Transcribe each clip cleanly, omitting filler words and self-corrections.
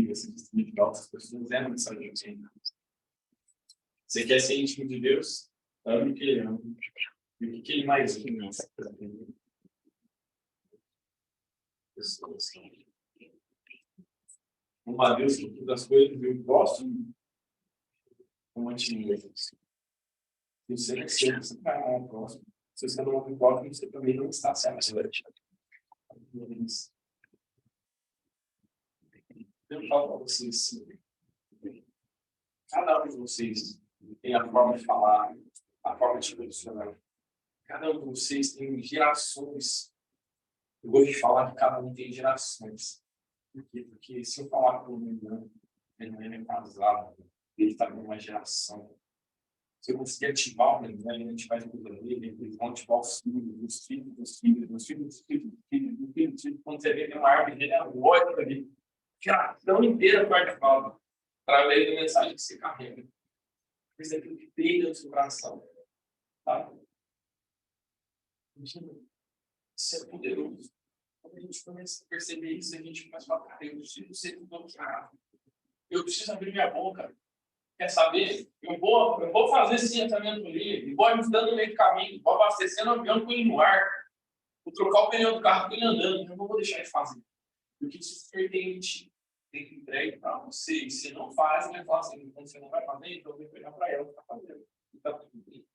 esse discernimento de outras pessoas é necessariamente. Você quer ser íntimo de Deus? Ame o que ele ama. E o que ele mais ama? Pessoas. Uma Deus que todas as coisas eu gosto como antigo. Se você não ser, você vai amar o próximo. Se você não ama o próximo, você também não está certo. Eu falo para vocês, cada um de vocês tem a forma de falar, a forma de se posicionar. Cada um de vocês tem gerações. Eu gosto de falar que cada um tem gerações. Por quê? Porque se eu falar com o meu irmão, ele não é casado, ele está numa geração. Se eu conseguir ativar o meu irmão, a gente vai tudo dele, eles vão ativar os filhos, os filhos, os filhos, os filhos, os filhos, os filhos, os filhos, os filhos. Quando você vê que é uma árvore genealógica ali, geração inteira participando, através da mensagem que você carrega. Isso é aquilo que tem dentro do seu coração. Tá? Isso é poderoso. Quando a gente começa a perceber isso, a gente começa a falar, cara, eu preciso ser bloqueado. Eu preciso abrir minha boca. Quer saber? Eu vou fazer esse tratamento livre, vou ajudando no meio do caminho, vou abastecendo o avião com ele no ar, vou trocar o pneu do carro com ele andando, eu não vou deixar de fazer. Porque isso pertence, tem que entregar para você. E se não faz, ele fala assim, quando você não vai fazer, então eu vou pegar para ela que está fazendo. Está tudo bem.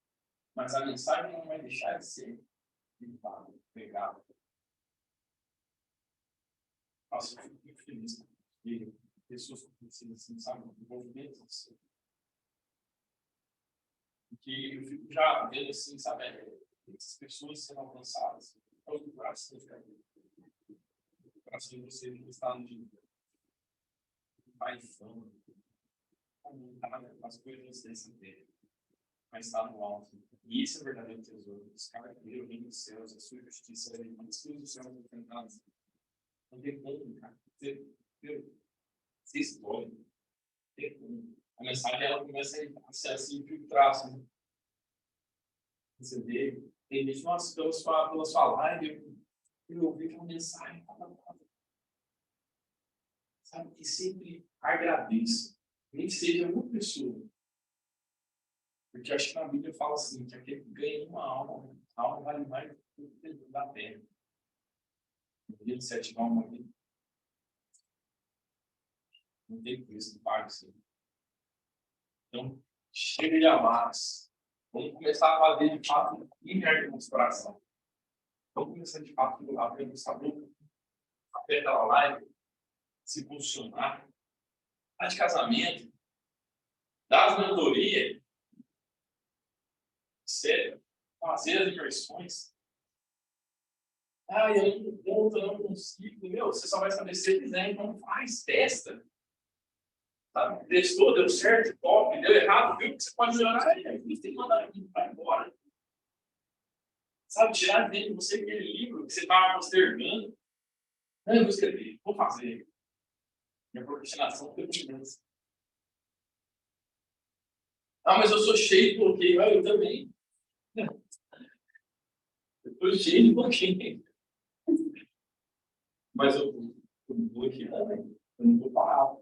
Mas a mensagem não vai deixar de ser pegada. Nossa, eu fico muito feliz de pessoas que precisam, assim, sabe, envolvimentos assim. Porque eu fico já vendo assim, sabe, essas pessoas sendo alcançadas. Olha o coração, cara. O coração de você não está no paixão, não está nas coisas dessa terra, mas está no alto. E esse é o verdadeiro tesouro. Os caras que viram o reino dos céus, a sua justiça, as coisas do céu não tem nada. Não tem como, cara. Você escolhe. A mensagem ela começa a ser assim, filtrar, assim. Você vê, tem gente, nossa, pela sua live, eu ouvi aquela mensagem, sabe, e sempre agradeça, nem que seja uma pessoa. Porque acho que na Bíblia fala assim, que aquele que ganha uma alma, a alma vale mais do que o da terra. No dia de 7 almas ali, não tem preço que pague isso. Então, chega de amados. Vamos começar a fazer de fato linear de coração. Vamos começar de fato a abrir nossa boca, apertar a live, se posicionar, dar de casamento, dar as mentorias, sério, fazer as imersões. Ah, eu não conto, eu não consigo. Meu, você só vai saber se você quiser, então faz, testa. Sabe? Testou, deu certo, top, deu errado, viu que você pode melhorar, aí tem que mandar aqui, vai embora. Sabe, tirar dentro de você aquele livro que você estava postergando. Não, eu vou escrever, vou fazer. Minha procrastinação foi imensa. Ah, mas eu sou cheio de bloqueio. Ah, eu também. Eu estou cheio de bloqueio. Mas eu vou aqui também. Eu não vou parar.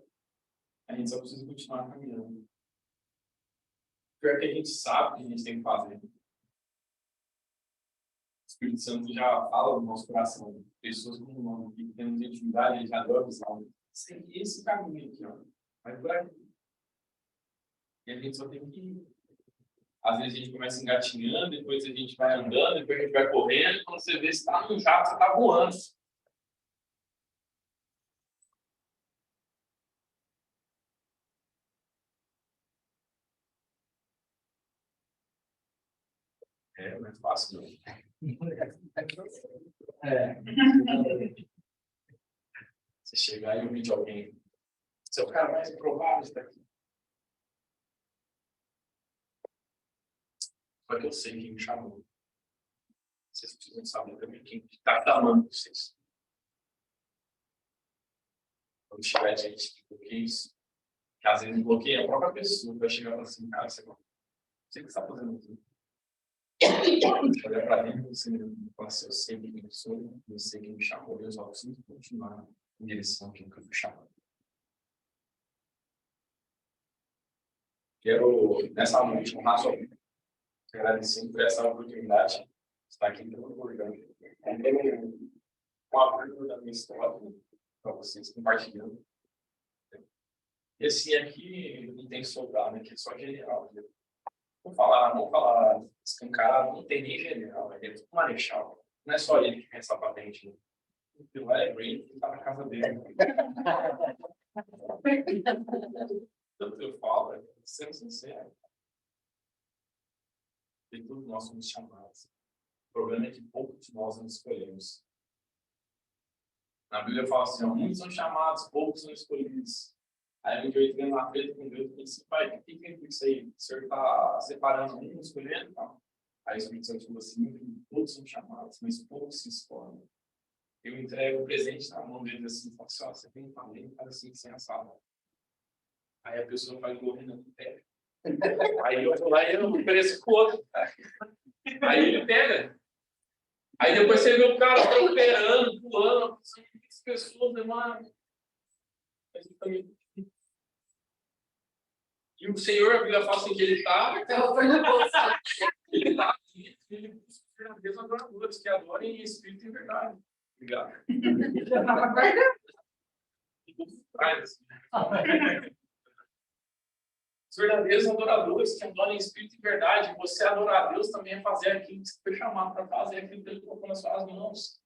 A gente só precisa continuar caminhando. Pior que a gente sabe o que a gente tem que fazer. O Espírito Santo já fala no nosso coração. Pessoas com o nome que temos intimidade, ele já deu a visão. Esse caminho aqui, ó. Vai por aqui. E a gente só tem que ir. Às vezes a gente começa engatinhando, depois a gente vai andando, depois a gente vai correndo, quando você vê, você está no jato, você está voando. É mais fácil, não. Você chegar e ouvir de alguém. Você é o cara mais provável de estar aqui. Só que eu sei quem me chamou. Vocês precisam saber também quem está chamando vocês. Quando tiver gente que bloqueia isso, que às vezes bloqueia a própria pessoa, vai chegar e falar assim, cara, você que está fazendo isso. Olhar para dentro, você fala assim, eu sei quem eu sou, eu sei quem me chamou, eu só preciso continuar em direção àquilo que eu fui chamado. Quero, nessa noite, honrar sua vida. Agradecendo por essa oportunidade de estar aqui transbordando. Uma abertura da minha história para vocês, compartilhando. Esse aqui não tem soldado, né? Que é só general. Né? Vou falar escancarado, não tem nem general, é tipo marechal. Não é só ele que tem essa patente. Né? O é Green, que está na casa dele. Tanto eu falo, sendo sincero. De todos nós somos chamados. O problema é que poucos de nós não escolhemos. Na Bíblia fala assim, muitos são chamados, poucos são escolhidos. Aí um dia eu entrei numa treta com Deus e disse, pai, o que é isso aí? O senhor está separando um, escolhendo? Não. Aí o Espírito Santo falou assim, todos são chamados, mas poucos se escolhem. Eu entrego o presente na mão dele assim, falo assim, você tem um talento, faz assim, sem assado. Aí a pessoa vai correndo no pé. Aí eu vou lá e eu ofereço pro outro. Aí ele pega. Aí depois você vê o cara operando, pulando, as pessoas demoram. E o Senhor, a Bíblia fala assim que ele está. Ele está aqui, ele busca verdadeiros adoradores que adorem em espírito e em verdade. Obrigado. Os verdadeiros adoradores que adoram em espírito e verdade, você adorar a Deus também é fazer aquilo que você foi chamado para fazer, aquilo que ele colocou nas suas mãos.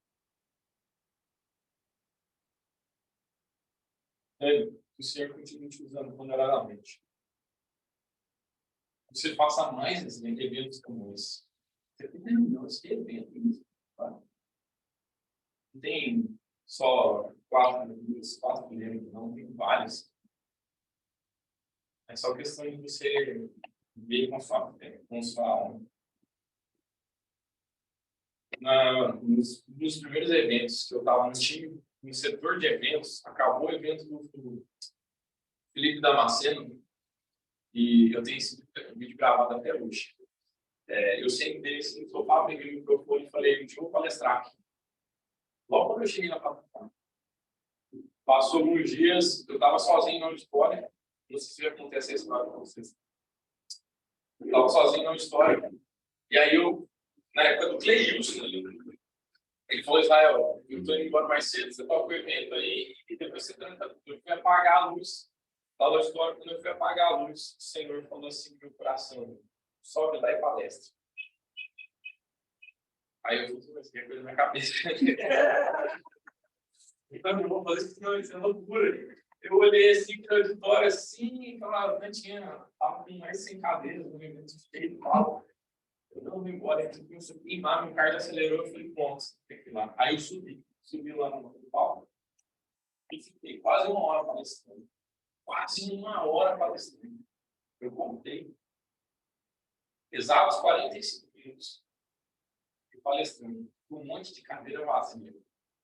O Senhor continua te usando ponderosamente. Você faça mais eventos como esse. Você tem milhões de eventos. Tá? Não tem só 4 eventos, não, tem vários. É só questão de você ver com sua alma. Nos primeiros eventos que eu estava no time, no setor de eventos, acabou o evento do Felipe Damasceno, e eu tenho esse vídeo gravado até hoje. Eu sentei assim no sofá, peguei o microfone e falei, eu vou palestrar aqui. Logo quando eu cheguei na plataforma, passou alguns dias, eu estava sozinho no auditório, não sei se já contei essa história para vocês. Eu estava sozinho no auditório, e aí na época do Cleilson, ele falou, Israel, eu estou indo embora mais cedo, você toca o evento aí, e depois você tenta, eu fui apagar a luz. Estava no auditório, quando eu fui apagar a luz, o Senhor falou assim no meu coração, sobe lá e palestra. Aí eu fui assim, a coisa na minha cabeça. Então, eu vou fazer isso, não, isso é loucura. Eu olhei assim para o auditório, assim, falava, não tinha, estava com mais 100 cadeiras, no evento cheio e tal. Eu não vim embora, eu comecei a queimar, meu carro acelerou, eu falei, pronto, tem que ir lá. Aí eu subi lá no palco, e fiquei quase 1 hora palestrando. Quase 1 hora palestrando. Eu contei exatos 45 minutos de palestrando, com um monte de cadeira vazia.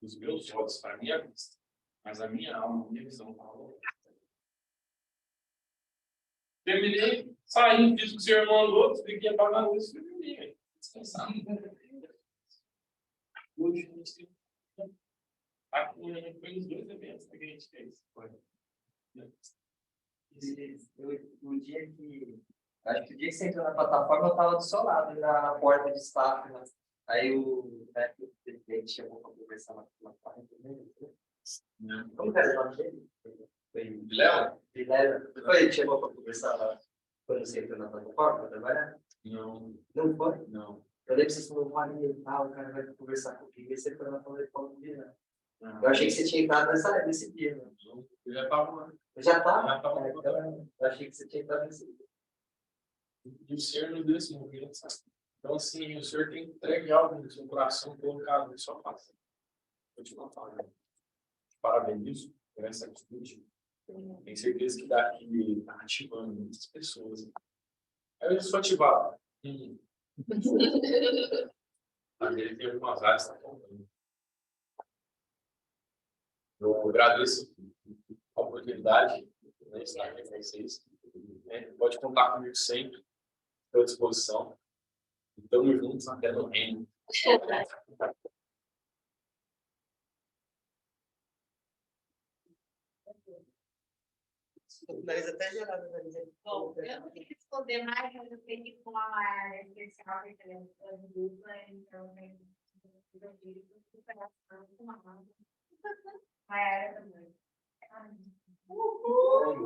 Os meus olhos, para a minha vista, mas a minha alma, a minha visão falou. Terminei, saí, fiz o que o senhor mandou, expliquei a pagar a luz, fui dormir, descansar. Hoje a gente tem foi nos 2 eventos que a gente fez. O dia que. Acho que o dia que você entrou na plataforma, eu estava do seu lado, na porta de staff. Né? Aí o presidente chamou para conversar na plataforma. Como que era o nome dele? Foi Léo? Foi ele que chamou para conversar lá quando você entrou na plataforma para trabalhar? Não. Não foi? Não. Eu lembro que você falou, o cara vai conversar comigo, e você foi na plataforma comigo, né? Eu achei que você tinha entrado nesse dia. Né? Eu já estava lá. Já estava? Então, eu achei que você tinha entrado nesse dia. E o Senhor nos deu esse movimento, sabe? Então, assim, o Senhor tem que entregar algo no seu coração, colocado na sua face. Continua falando. Parabéns por essa atitude. Tenho certeza que daqui está ativando muitas pessoas. Aí eu sou ativado. Mas ele tem algumas áreas que está contando. Eu agradeço a oportunidade de estar aqui com vocês. Pode contar comigo sempre, estou à disposição. Estamos juntos até no reino. O nariz até gelado, o nariz é... Bom, eu não tenho que responder mais, mas eu sei que com a área especial de televisão dupla, então eu digo que superação com a área também.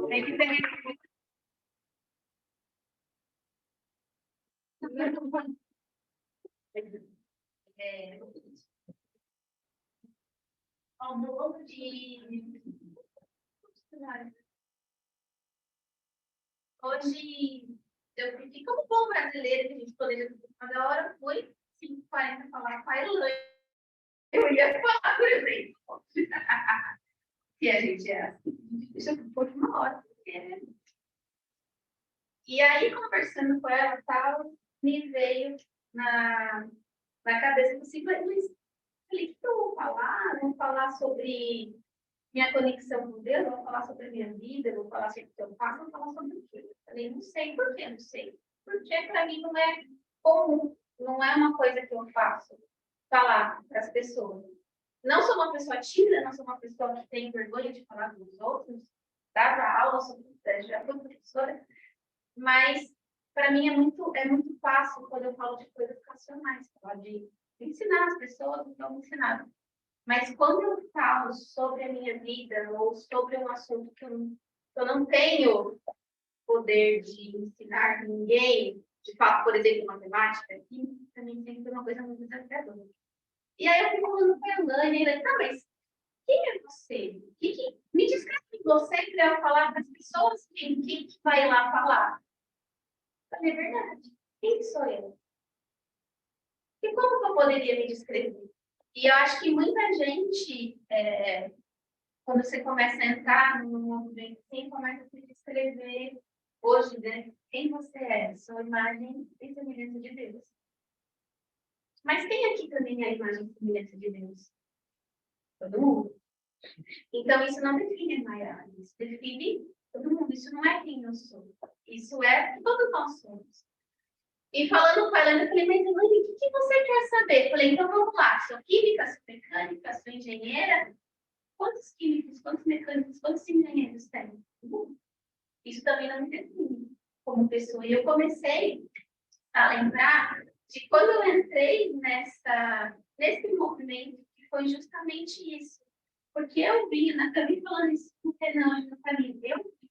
Tem que ter. Ao modo de. Hoje, eu fiquei como bom brasileiro, que a gente poderia cada hora, foi 5h40 falar com a Elaine. Eu ia falar, por exemplo. E a gente é assim, deixa por uma hora. Porque... E aí, conversando com ela, tal, me veio na cabeça possível, mas falei, o que eu vou falar? Vou falar sobre minha conexão com Deus, vou falar sobre a minha vida, vou falar sobre o que eu faço, vou falar sobre o quê? Eu falei, não sei por quê, não sei. Porque para mim não é comum, não é uma coisa que eu faço falar para as pessoas. Não sou uma pessoa tímida, não sou uma pessoa que tem vergonha de falar com os outros, dava aula sobre já fui professora, mas para mim é muito fácil quando eu falo de coisas educacionais, falar de ensinar as pessoas o que eu ensinava. Mas quando eu falo sobre a minha vida ou sobre um assunto que eu não tenho poder de ensinar ninguém, de fato, por exemplo, matemática, que também sempre é uma coisa muito desafiadora. E aí eu fico falando com a Elaine, e ele, tá, mas quem é você? Me descreve você para eu falar para as pessoas quem que vai lá falar. Eu falei, é verdade. Quem sou eu? E como que eu poderia me descrever? E eu acho que muita gente, quando você começa a entrar no movimento, assim, começa a se descrever hoje, né? Quem você é, sua imagem e semelhança de Deus. Mas quem aqui também é a imagem e semelhança de Deus? Todo mundo. Então, isso não define a Maiara, isso define todo mundo. Isso não é quem eu sou. Isso é o que todos nós somos. E falando com ela, eu falei, mas Elaine, o que você quer saber? Eu falei, então vamos lá, sou química, sou mecânica, sou engenheira. Quantos químicos, quantos mecânicos, quantos engenheiros tem? Isso também não me define como pessoa. E eu comecei a lembrar de quando eu entrei nesse movimento, que foi justamente isso. Porque eu vi, também falando isso com o Renan e com a mim,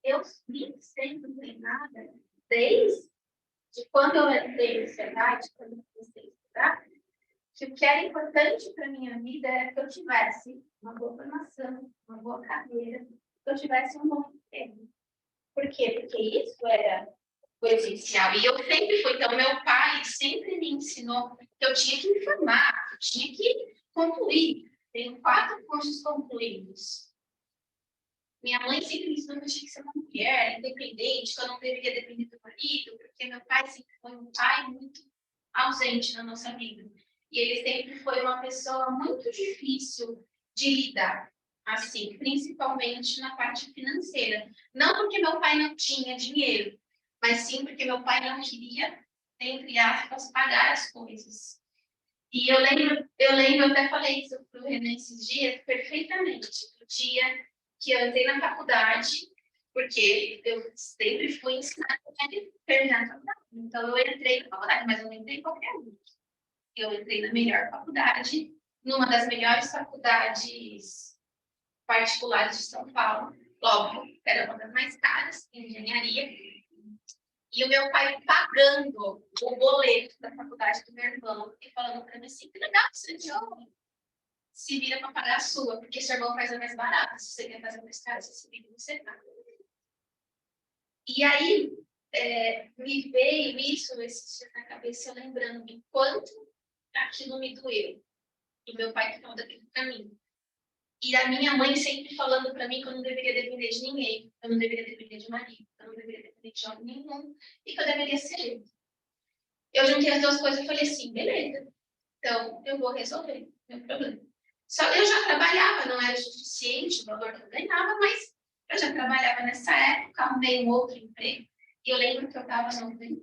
eu vim sendo treinada desde quando eu entrei na sociedade, quando eu comecei a estudar, que o que era importante para a minha vida era que eu tivesse uma boa formação, uma boa carreira, que eu tivesse um bom emprego. Por quê? Porque isso era o essencial. E eu sempre fui. Então, meu pai sempre me ensinou que eu tinha que me formar, que eu tinha que concluir. Tenho 4 cursos concluídos. Minha mãe sempre me ensinou que eu tinha que ser uma mulher independente, que eu não deveria depender do marido, porque meu pai sempre foi um pai muito ausente na nossa vida. E ele sempre foi uma pessoa muito difícil de lidar, assim, principalmente na parte financeira. Não porque meu pai não tinha dinheiro, mas sim porque meu pai não queria, entre aspas, pagar as coisas. E eu lembro, até falei isso para o Renan esses dias, perfeitamente, do dia que eu entrei na faculdade, porque eu sempre fui ensinada a terminar a faculdade. Então, eu entrei na faculdade, mas eu não entrei em qualquer uma. Eu entrei na melhor faculdade, numa das melhores faculdades particulares de São Paulo. Óbvio, era uma das mais caras, em engenharia. E o meu pai pagando o boleto da faculdade do meu irmão e falando para mim assim, que legal, você se vira para pagar a sua, porque seu irmão faz a mais barata. Se você quer fazer mais caro, você se vira e você paga. E aí, me veio isso esses dias na cabeça, lembrando de quanto aquilo me doeu. E meu pai que falou daquilo para mim. E a minha mãe sempre falando para mim que eu não deveria depender de ninguém, eu não deveria depender de marido, eu não deveria depender de homem nenhum, e que eu deveria ser eu. Eu juntei as 2 coisas e falei assim, beleza, então eu vou resolver meu problema. Só eu já trabalhava, não era o suficiente o valor que eu ganhava, mas eu já trabalhava nessa época, arrumei um outro emprego, e eu lembro que eu estava 90%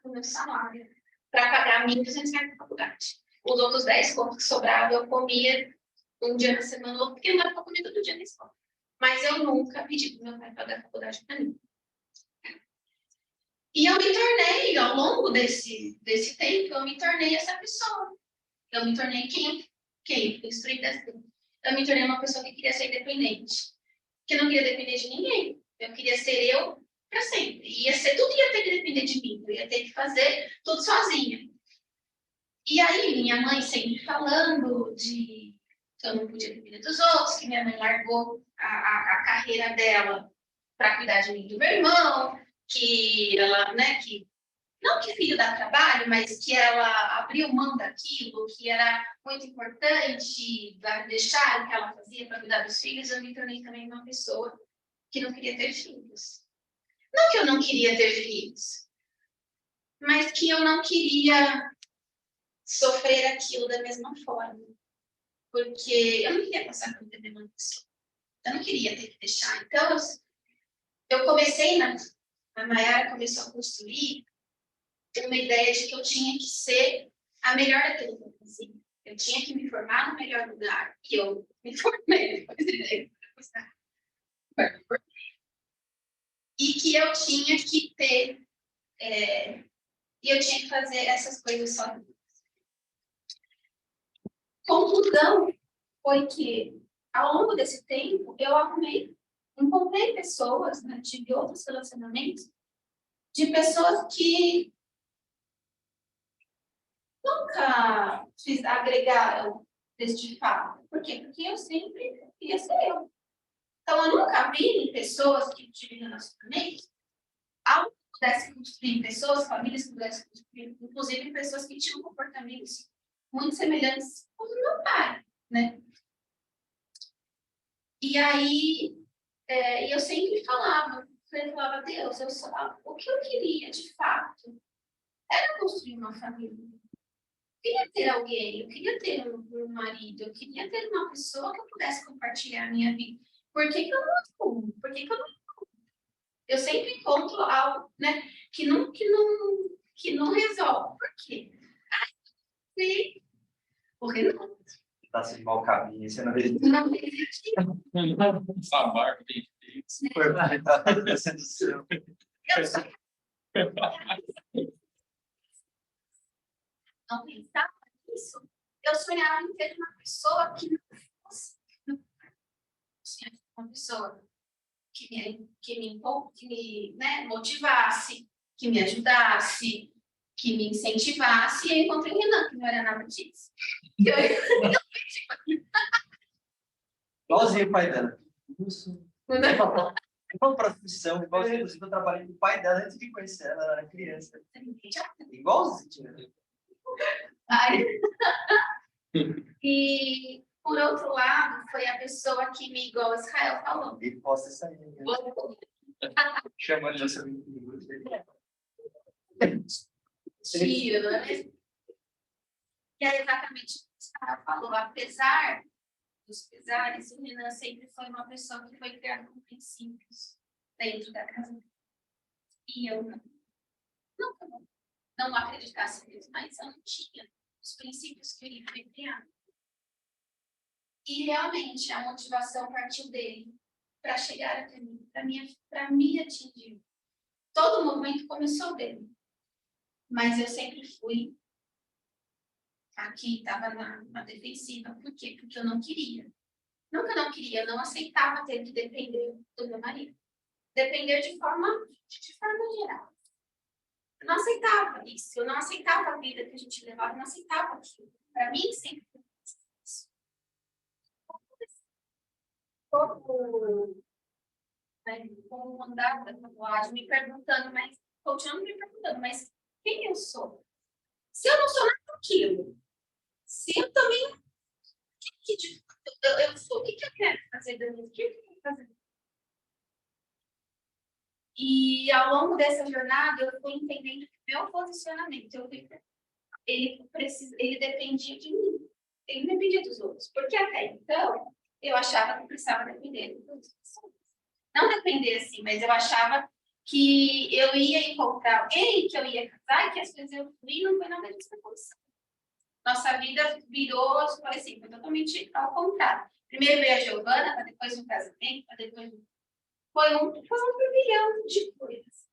do meu salário para pagar R$1.200 na faculdade. Os outros 10 contos que sobravam, eu comia um dia na semana, porque não dava para comer todo dia na escola. Mas eu nunca pedi para meu pai pagar a faculdade para mim. E eu me tornei, ao longo desse tempo, eu me tornei essa pessoa. Eu me tornei quem fui instruída assim. Eu me tornei uma pessoa que queria ser independente. Que não queria depender de ninguém. Eu queria ser eu para sempre. Tudo ia ter que depender de mim. Eu ia ter que fazer tudo sozinha. E aí, minha mãe sempre falando que eu não podia depender dos outros, que minha mãe largou a carreira dela para cuidar de mim e do meu irmão, que ela, né, que não que filho dá trabalho, mas que ela abriu mão daquilo, que era muito importante deixar o que ela fazia para cuidar dos filhos. Eu me tornei também uma pessoa que não queria ter filhos. Não que eu não queria ter filhos, mas que eu não queria sofrer aquilo da mesma forma. Porque eu não queria passar por ter uma pessoa. Eu não queria ter que deixar. Então, eu comecei, a Mayara começou a construir uma ideia de que eu tinha que ser a melhor daquilo que eu fazia. Eu tinha que me formar no melhor lugar. E eu me formei depois de e que eu tinha que ter... e eu tinha que fazer essas coisas sozinha. Conclusão foi que, ao longo desse tempo, eu encontrei pessoas, né, tive outros relacionamentos, de pessoas que nunca agregaram deste fato. Por quê? Porque eu sempre queria ser eu. Então, eu nunca vi em pessoas que tive relacionamentos, algo que pudesse construir, pessoas, famílias que pudessem construir, inclusive pessoas que tinham comportamentos muito semelhantes com o do meu pai, né? E aí, eu sempre falava, Deus, o que eu queria, de fato, era construir uma família. Eu queria ter alguém, eu queria ter um marido, eu queria ter uma pessoa que eu pudesse compartilhar a minha vida. Por que eu não assumo? Por que eu não... Eu sempre encontro algo, né, que não resolve. Por quê? Sim. O Renato. Está sem mau caminho, você não vê. Não existe. Essa barba bem feita. Foi tá sendo seu. Eu só não pensava nisso. Eu sonhava em ter uma pessoa que não fosse uma pessoa que me né, motivasse, que me ajudasse, que me incentivasse. E eu encontrei o Renan, que não era nada disso. Igualzinho o pai dela. Isso. Uma profissão, igualzinho. Inclusive, eu trabalhei com o pai dela antes de conhecer ela, ela era criança. Igualzinho. E, por outro lado, foi a pessoa que me, igual o Israel falou. Ele posta isso aí. Né? Chamando você de Tira, né? E é exatamente o que o Israel falou. Apesar dos pesares, o Renan sempre foi uma pessoa que foi criada com princípios dentro da casa. E eu não acreditasse nisso, mas eu não tinha os princípios que ele foi criado. E realmente a motivação partiu dele para chegar até mim, para me atingir. Todo o movimento começou dele. Mas eu sempre fui aqui, estava na defensiva. Por quê? Porque eu não queria. Nunca não queria, eu não aceitava ter que depender do meu marido. Depender de forma geral. Eu não aceitava isso, eu não aceitava a vida que a gente levava, eu não aceitava aquilo. Para mim, sempre foi isso. Como mandada, me perguntando, continuando me perguntando, mas quem eu sou? Se eu não sou nada daquilo, se eu também, o que eu sou? O que eu quero fazer da minha vida? O que eu quero fazer? E ao longo dessa jornada, eu fui entendendo que meu posicionamento, ele dependia de mim. Ele não dependia dos outros. Porque até então, eu achava que precisava depender das outras pessoas. Não depender assim, mas eu achava que eu ia encontrar alguém, que eu ia casar, que as coisas eu fui, não foi nada disso que aconteceu. Nossa vida virou, assim, foi totalmente ao contrário. Primeiro veio a Giovana, para depois um casamento, para depois foi um turbilhão de coisas.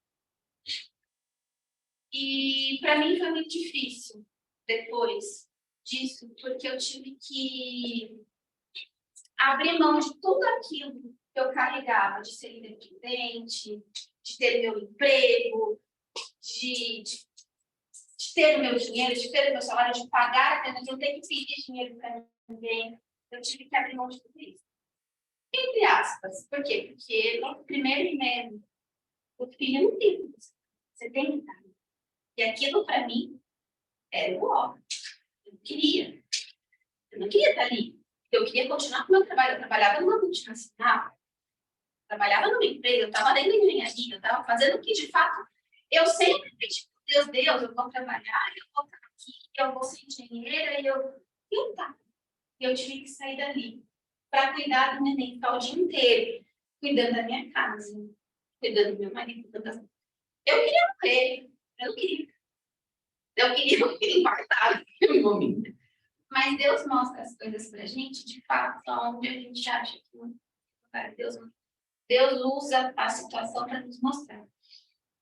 E para mim foi muito difícil depois disso, porque eu tive que abrir mão de tudo aquilo que eu carregava, de ser independente, de ter meu emprego, de ter o meu dinheiro, de ter o meu salário, de pagar apenas, eu tenho que pedir dinheiro para ninguém. Eu tive que abrir mão de tudo isso. Entre aspas. Por quê? Porque no primeiro mês, o filho não tem. Você tem que estar. E aquilo, para mim, era o ó. Eu não queria. Eu não queria estar ali. Eu queria continuar com o meu trabalho. Eu trabalhava numa multinacional. Trabalhava numa empresa. Eu estava dentro da engenharia. Eu estava fazendo o que, de fato, eu sempre pedi para Deus, eu vou trabalhar, eu vou estar aqui, eu vou ser engenheira, e eu tá. Eu tive que sair dali para cuidar do neném, ficar o dia inteiro, cuidando da minha casa, cuidando do meu marido, cuidando das... Eu queria morrer, eu não queria. Eu queria infartar naquele momento. Mas Deus mostra as coisas para a gente, de fato, onde a gente acha que não. Deus usa a situação para nos mostrar.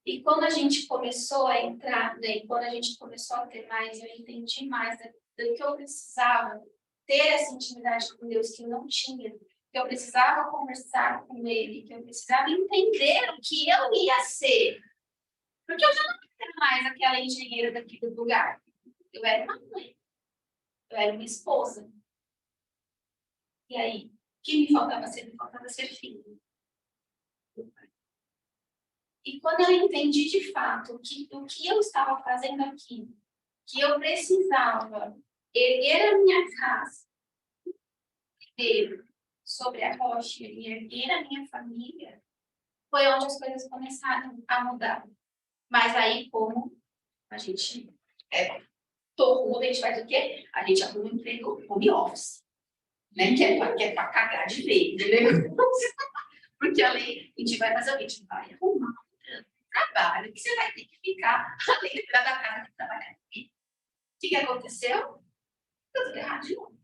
E quando a gente começou a entrar, né, quando a gente começou a ter mais, eu entendi mais do que eu precisava ter essa intimidade com Deus que eu não tinha, que eu precisava conversar com Ele, que eu precisava entender o que eu ia ser. Porque eu já não era mais aquela engenheira daquele lugar. Eu era uma mãe. Eu era uma esposa. E aí, o que me faltava ser? Me faltava ser filho. E quando eu entendi de fato o que eu estava fazendo aqui, que eu precisava erguer a minha casa, primeiro, sobre a rocha e erguer a minha família, foi onde as coisas começaram a mudar. Mas aí, como a gente torruda, a gente faz o quê? A gente arruma um emprego home office, né? Que é para cagar de vez, entendeu? Porque além, a gente vai fazer o quê? A gente vai arrumar um trabalho que você vai ter que ficar além de cuidar da casa que trabalhar aqui. O que aconteceu? Deu tudo errado de novo.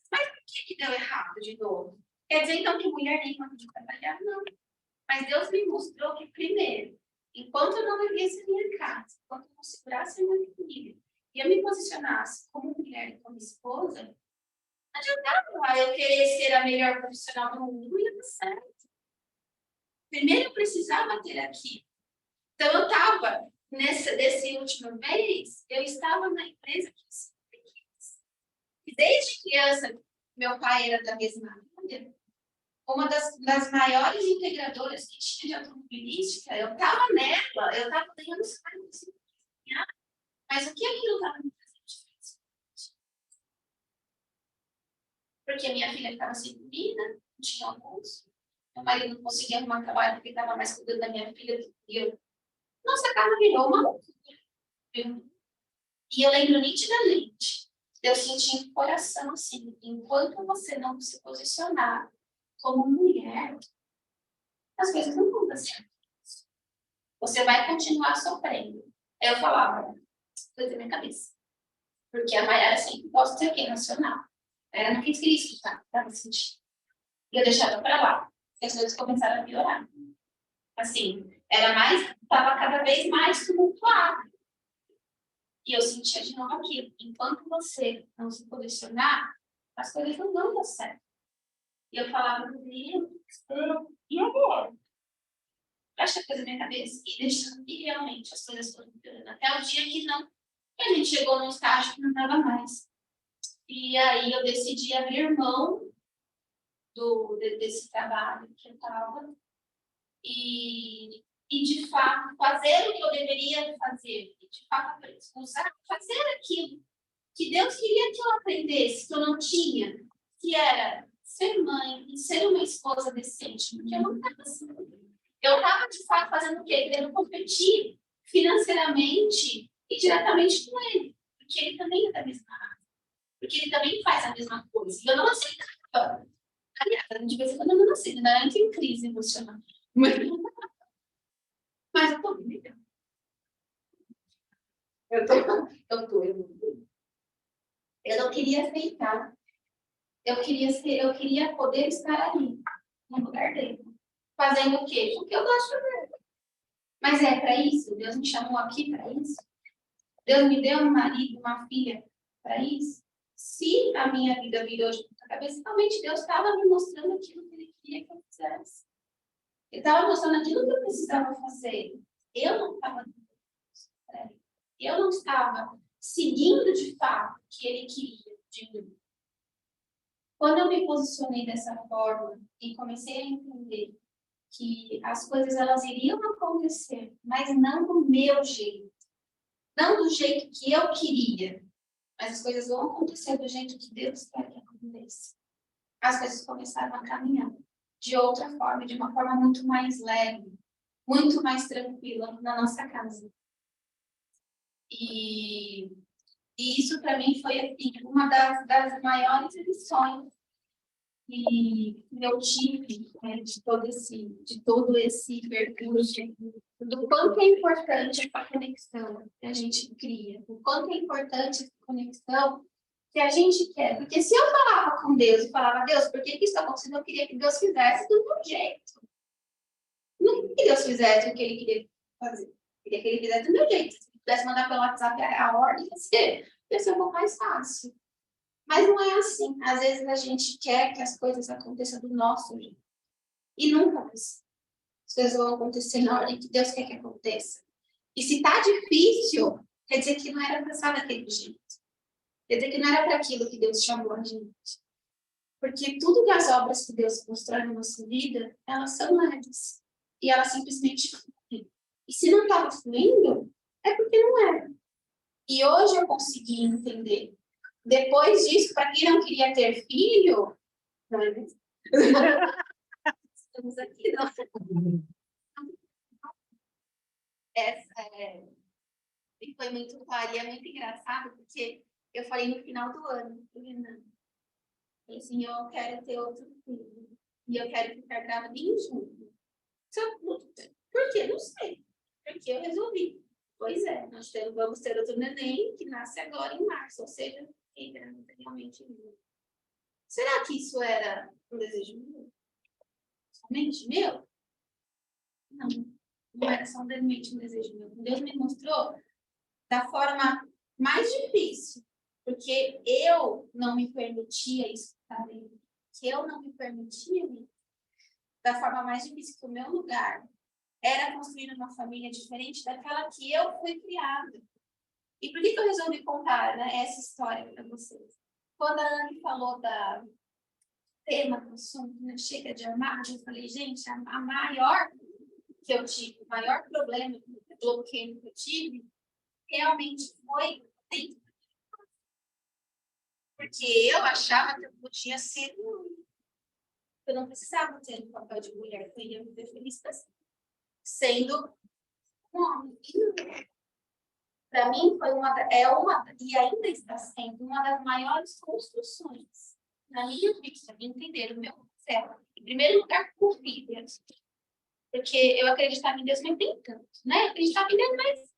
Mas por que deu errado de novo? Quer dizer, então, que mulher nem pode trabalhar? Não. Mas Deus me mostrou que, primeiro, enquanto eu não erguesse a minha casa, enquanto eu não segurasse a minha família, e eu me posicionasse como mulher e como esposa, não adiantava eu querer ser a melhor profissional do mundo, não ia dar certo. Primeiro, eu precisava ter aqui. Então, eu estava, desse último mês, eu estava na empresa que eu sempre quis. E desde criança, meu pai era da mesma área. Uma das maiores integradoras que tinha de automobilística, eu estava nela, eu estava ganhando salário de 5 reais. Mas o que aquilo estava me fazendo diferença? Porque a minha filha estava sem comida, não tinha almoço, meu marido não conseguia arrumar trabalho porque estava mais cuidando da minha filha do que eu. Nossa casa virou uma loucura. E eu lembro nitidamente, eu senti em coração assim, enquanto você não se posicionar como mulher, as coisas não vão dar certo. Você vai continuar sofrendo. Aí eu falava, coisa da minha cabeça. Porque a Mayara sempre gosta de ser quem? Nacional. Ela não quis escutar, estava sentindo. E eu deixava para lá. E as coisas começaram a piorar. Assim, estava cada vez mais tumultuado. E eu sentia de novo aquilo. Enquanto você não se posicionar, as coisas não vão dar certo. E eu falava, meu Deus, e agora? Fecha a coisa na minha cabeça. E deixando que realmente as coisas foram piorando. Até o dia que não. E a gente chegou num estágio que não dava mais. E aí eu decidi abrir mão desse trabalho que eu estava. E, de fato, fazer o que eu deveria fazer. E, de fato, fazer aquilo que Deus queria que eu aprendesse, que eu não tinha, que era ser mãe e ser uma esposa decente, porque eu não estava assim. Eu estava, de fato, fazendo o quê? Querendo competir financeiramente e diretamente com ele, porque ele também é da mesma área, porque ele também faz a mesma coisa. E eu não aceitava. Aliás, de vez em quando eu não aceito, ainda entro em crise emocional. Mas eu estou bem legal. Eu não queria aceitar Eu queria poder estar ali, no lugar dele. Fazendo o quê? O que eu gosto de fazer. Mas é para isso? Deus me chamou aqui para isso? Deus me deu um marido, uma filha para isso? Se a minha vida virou de ponta cabeça, realmente Deus estava me mostrando aquilo que Ele queria que eu fizesse. Ele estava mostrando aquilo que eu precisava fazer. Eu não estava. Eu não estava seguindo de fato o que Ele queria de mim. Quando eu me posicionei dessa forma e comecei a entender que as coisas elas iriam acontecer, mas não do meu jeito, não do jeito que eu queria, mas as coisas vão acontecer do jeito que Deus quer que aconteça. As coisas começaram a caminhar de outra forma, de uma forma muito mais leve, muito mais tranquila na nossa casa. E isso para mim foi assim, uma das maiores lições que eu tive, né, de todo esse percurso, do quanto é importante a conexão que a gente cria, o quanto é importante essa conexão que a gente quer. Porque se eu falava com Deus e falava, Deus, por que isso está acontecendo? Eu queria que Deus fizesse do meu jeito. Não queria que Deus fizesse o que Ele queria fazer. Eu queria que Ele fizesse do meu jeito. Se Ele pudesse mandar pelo WhatsApp a ordem, ia ser um pouco mais fácil. Mas não é assim. Às vezes a gente quer que as coisas aconteçam do nosso jeito. E nunca as coisas vão acontecer na ordem que Deus quer que aconteça. E se tá difícil, quer dizer que não era para estar daquele jeito. Quer dizer que não era para aquilo que Deus chamou a gente. Porque tudo das obras que Deus constrói na nossa vida, elas são leves. E elas simplesmente fluem. E se não estava fluindo, é porque não era. E hoje eu consegui entender. Depois disso, para quem não queria ter filho, não é mesmo? Estamos aqui, não. E foi muito claro e é muito engraçado, porque eu falei no final do ano, pro Renan, assim, eu quero ter outro filho. E eu quero ficar grávida em junho. Por quê? Não sei. Porque eu resolvi. Pois é, vamos ter outro neném que nasce agora em março, ou seja, fiquei grávida realmente em junho. Será que isso era um desejo meu? Somente meu? Não, não era somente um desejo meu. Deus me mostrou da forma mais difícil, porque eu não me permitia escutar ele, que eu não me permitia da forma mais difícil, que o meu lugar era construir uma família diferente daquela que eu fui criada. E por que eu resolvi contar, né, essa história para vocês? Quando a Anne falou da tema do assunto, né, chega de amar, eu falei, gente, a maior que eu tive, o maior problema, o bloqueio que eu tive, realmente foi dentro. Porque eu achava que eu podia ser eu não precisava ter o papel de mulher, eu ia viver feliz sendo um homem. Para mim, foi e ainda está sendo uma das maiores construções na minha vida, de entender o meu céu. Em primeiro lugar, por filha. Porque eu acreditava em Deus, mas nem tanto, né? Eu acreditava em Deus, mas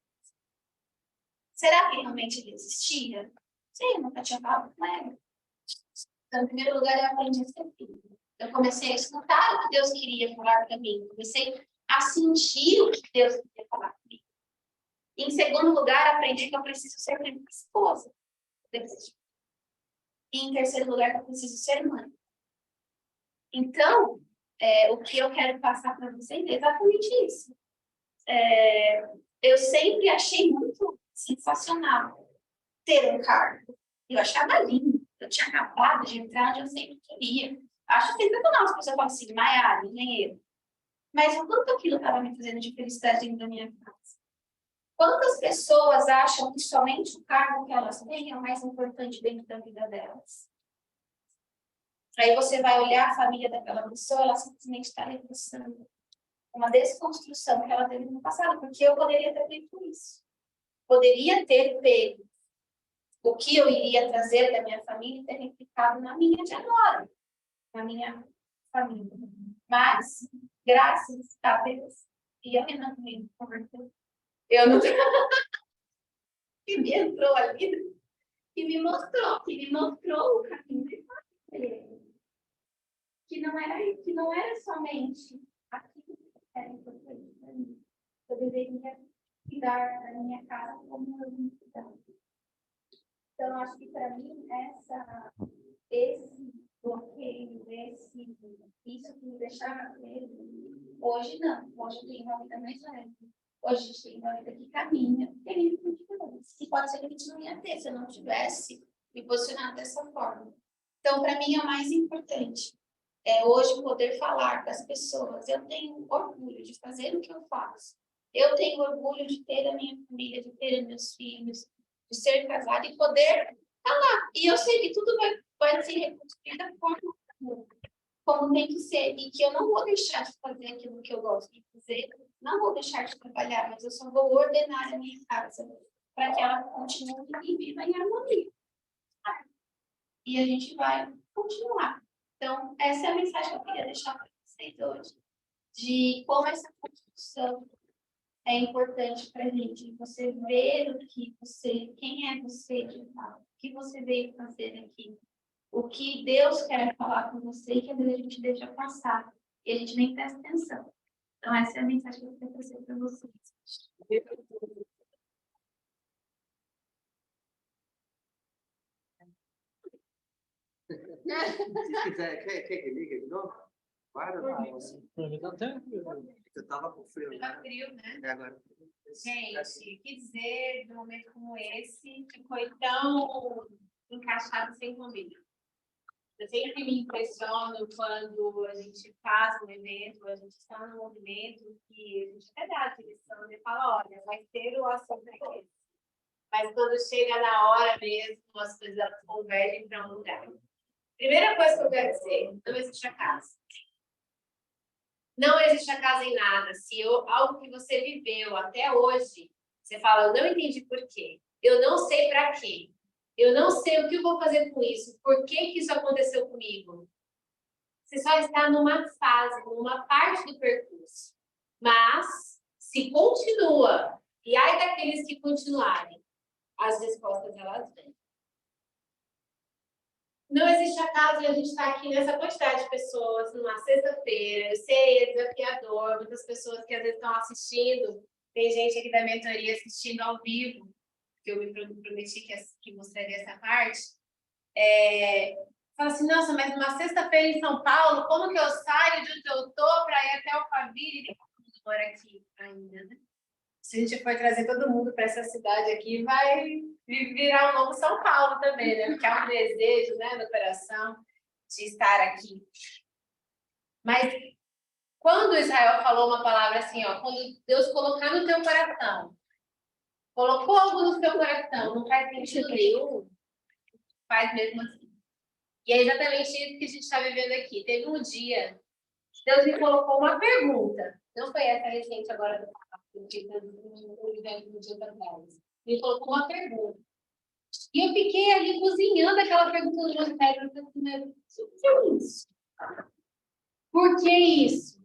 será que realmente ele existia? Sei, eu nunca tinha falado com ela. Então, em primeiro lugar, eu aprendi a ser filha. Eu comecei a escutar o que Deus queria falar para mim. Comecei a sentir o que Deus queria falar comigo. E, em segundo lugar, aprendi que eu preciso ser minha esposa. E, em terceiro lugar, que eu preciso ser mãe. Então, o que eu quero passar para vocês é exatamente isso. Eu sempre achei muito sensacional ter um cargo. Eu achava lindo. Eu tinha acabado de entrar onde eu sempre queria. Acho sensacional as pessoas falam assim, Maiara, engenheiro. Mas o quanto aquilo estava me fazendo de felicidade dentro da minha casa? Quantas pessoas acham que somente o cargo que elas têm é o mais importante dentro da vida delas? Aí você vai olhar a família daquela pessoa, ela simplesmente está reforçando uma desconstrução que ela teve no passado, porque eu poderia ter feito isso. Poderia ter pego o que eu iria trazer da minha família e ter replicado na minha de agora, na minha família. Mas, graças a Deus, e eu não me converteu. Eu não que me entrou ali e me mostrou o caminho. perceber que não era somente aquilo que era importante para mim. Eu deveria cuidar da minha casa como eu me cuidava. Então, eu acho que para mim, esse bloqueio, isso que me deixava preso, hoje não. Hoje eu tenho uma vida mais leve. Hoje a gente tem uma vida que caminha, e a gente continua. E pode ser que a gente não ia ter se eu não tivesse me posicionado dessa forma. Então, para mim, é o mais importante. É hoje poder falar para as pessoas. Eu tenho orgulho de fazer o que eu faço. Eu tenho orgulho de ter a minha família, de ter os meus filhos, de ser casada e poder falar. E eu sei que tudo vai ser reconstruído da forma como tem que ser. E que eu não vou deixar de fazer aquilo que eu gosto de fazer. Não vou deixar de trabalhar, mas eu só vou ordenar a minha casa para que ela continue e viva em harmonia. E a gente vai continuar. Então, essa é a mensagem que eu queria deixar para vocês hoje. De como essa construção é importante para a gente. Você ver quem é você de fato, o que você veio fazer aqui, o que Deus quer falar com você e que às vezes a gente deixa passar e a gente nem presta atenção. Então, essa é a mensagem que eu queria trazer para vocês. Se quiser, quer que liga de novo? Para, não. Eu tava com frio. Tá frio, né? Agora. Gente, que dizer de um momento como esse que foi tão encaixado sem combina. Eu sempre me impressiono quando a gente faz um evento, a gente está no movimento que a gente até dá a direção e fala, olha, vai ter o assunto aqui. Mas quando chega na hora mesmo, as coisas convergem para um lugar. Primeira coisa que eu quero dizer, não existe acaso. Não existe acaso em nada. Se algo que você viveu até hoje, você fala, eu não entendi por quê. Eu não sei para quê. Eu não sei o que eu vou fazer com isso. Por que isso aconteceu comigo? Você só está numa fase, numa parte do percurso. Mas, se continua, e ai daqueles que continuarem, as respostas elas vêm. Não existe acaso de a gente estar aqui nessa quantidade de pessoas numa sexta-feira. Eu sei, é desafiador. Muitas pessoas que às vezes estão assistindo. Tem gente aqui da mentoria assistindo ao vivo, que eu me prometi que mostraria essa parte. Fala assim, nossa, mas numa sexta-feira em São Paulo, como que eu saio de onde eu estou para ir até Alphaville? Nem todo mundo mora aqui ainda, né? Se a gente for trazer todo mundo para essa cidade aqui, vai virar um novo São Paulo também, né? Porque há um desejo, né, no coração de estar aqui. Mas quando Israel falou uma palavra assim, ó, quando Deus colocar no teu coração, colocou algo no teu coração, não faz sentido nenhum, faz mesmo assim. E é exatamente isso que a gente está vivendo aqui. Teve um dia, Deus me colocou uma pergunta. Não foi essa recente agora do dia atrás. Me colocou uma pergunta. E eu fiquei ali cozinhando aquela pergunta no meu cérebro. O que é isso? Por que isso?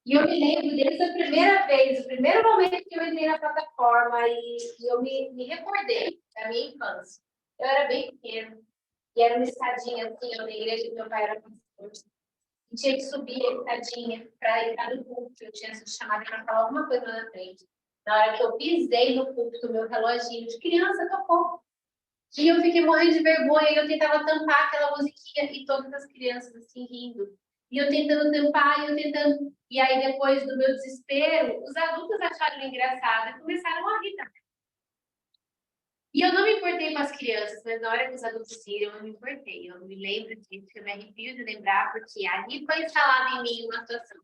E eu me lembro desde a primeira vez, o primeiro momento que eu entrei na plataforma e eu me recordei da minha infância. Eu era bem pequena. E era uma escadinha assim, na igreja que meu pai era pastor. E tinha que subir a escadinha para entrar no púlpito. Eu tinha sido chamada para falar alguma coisa lá na frente. Na hora que eu pisei no púlpito, meu reloginho de criança tocou. E eu fiquei morrendo de vergonha. E eu tentava tampar aquela musiquinha e todas as crianças assim rindo. E eu tentando tampar, e eu tentando. E aí, depois do meu desespero, os adultos acharam engraçado e começaram a rir também. E eu não me importei com as crianças, mas na hora que os adultos riram, eu me importei. Eu me lembro disso, eu me arrepio de lembrar, porque ali foi instalada em mim uma situação.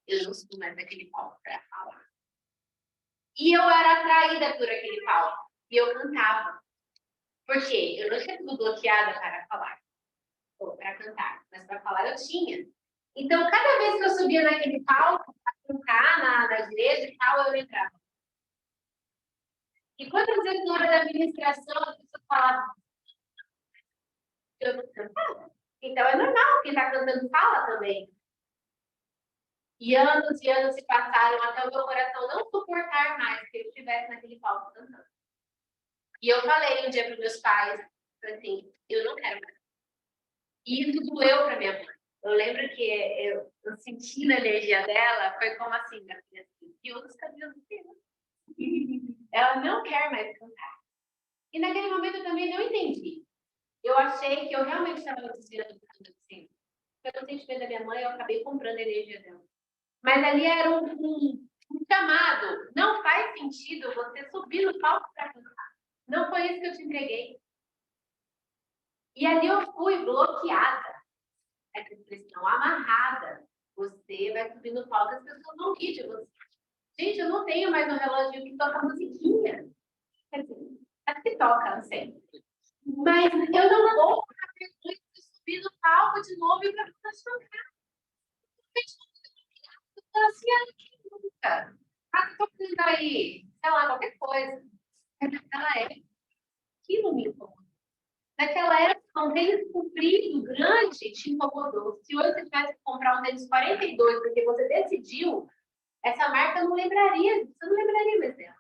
Eu não sou mais daquele palco para falar. E eu era atraída por aquele palco. E eu cantava. Por quê? Eu não tinha sido bloqueada para falar. Ou para cantar. Mas para falar eu tinha. Então, cada vez que eu subia naquele palco, para cantar na igreja e tal, eu entrava. E quantas vezes na hora da administração a pessoa falava, eu não cantava? Então é normal, quem está cantando fala também. E anos se passaram até o meu coração não suportar mais que eu estivesse naquele palco cantando. E eu falei um dia para os meus pais, assim, eu não quero mais. E isso doeu para minha mãe. Eu lembro que eu senti na energia dela, foi como assim, minha filha, e outros cabelos dela. Ela não quer mais cantar. E naquele momento eu também não entendi. Eu achei que eu realmente estava desviando do canto assim. Pelo sentimento da minha mãe, eu acabei comprando a energia dela. Mas ali era um chamado. Não faz sentido você subir no palco para cantar. Não foi isso que eu te entreguei. E ali eu fui bloqueada. Essa expressão amarrada. Você vai subir no palco, as pessoas vão rir de você. Gente, eu não tenho mais um relógio que toca musiquinha. Quer dizer, acho que toca, não sei. Mas eu não vou ficar vergonha de subir no palco de novo e para cantar. Assim, nunca. Ah, tô fazendo aí, sei lá, qualquer coisa. Naquela época, aquilo me incomodou. Naquela época, um tênis comprido, grande, te incomodou. Se hoje você tivesse que comprar um tênis 42, porque você decidiu, essa marca não lembraria, você não lembraria mais dela.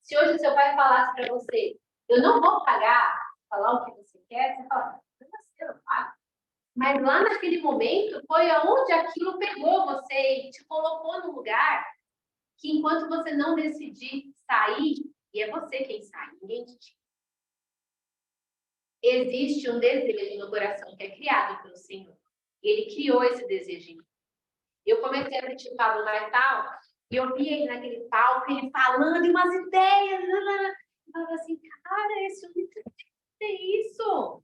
Se hoje seu pai falasse para você, eu não vou pagar, falar o que você quer, você fala, eu não pago. Mas lá naquele momento, foi aonde aquilo pegou você e te colocou no lugar que enquanto você não decidir sair, e é você quem sai, ninguém te tira. Existe um desejo no coração que é criado pelo Senhor. Ele criou esse desejo em mim. Eu comecei a sentir o Pablo mais tal, e eu vi ele naquele palco, ele falando de umas ideias. Eu falava assim, cara, esse homem tem que ter isso.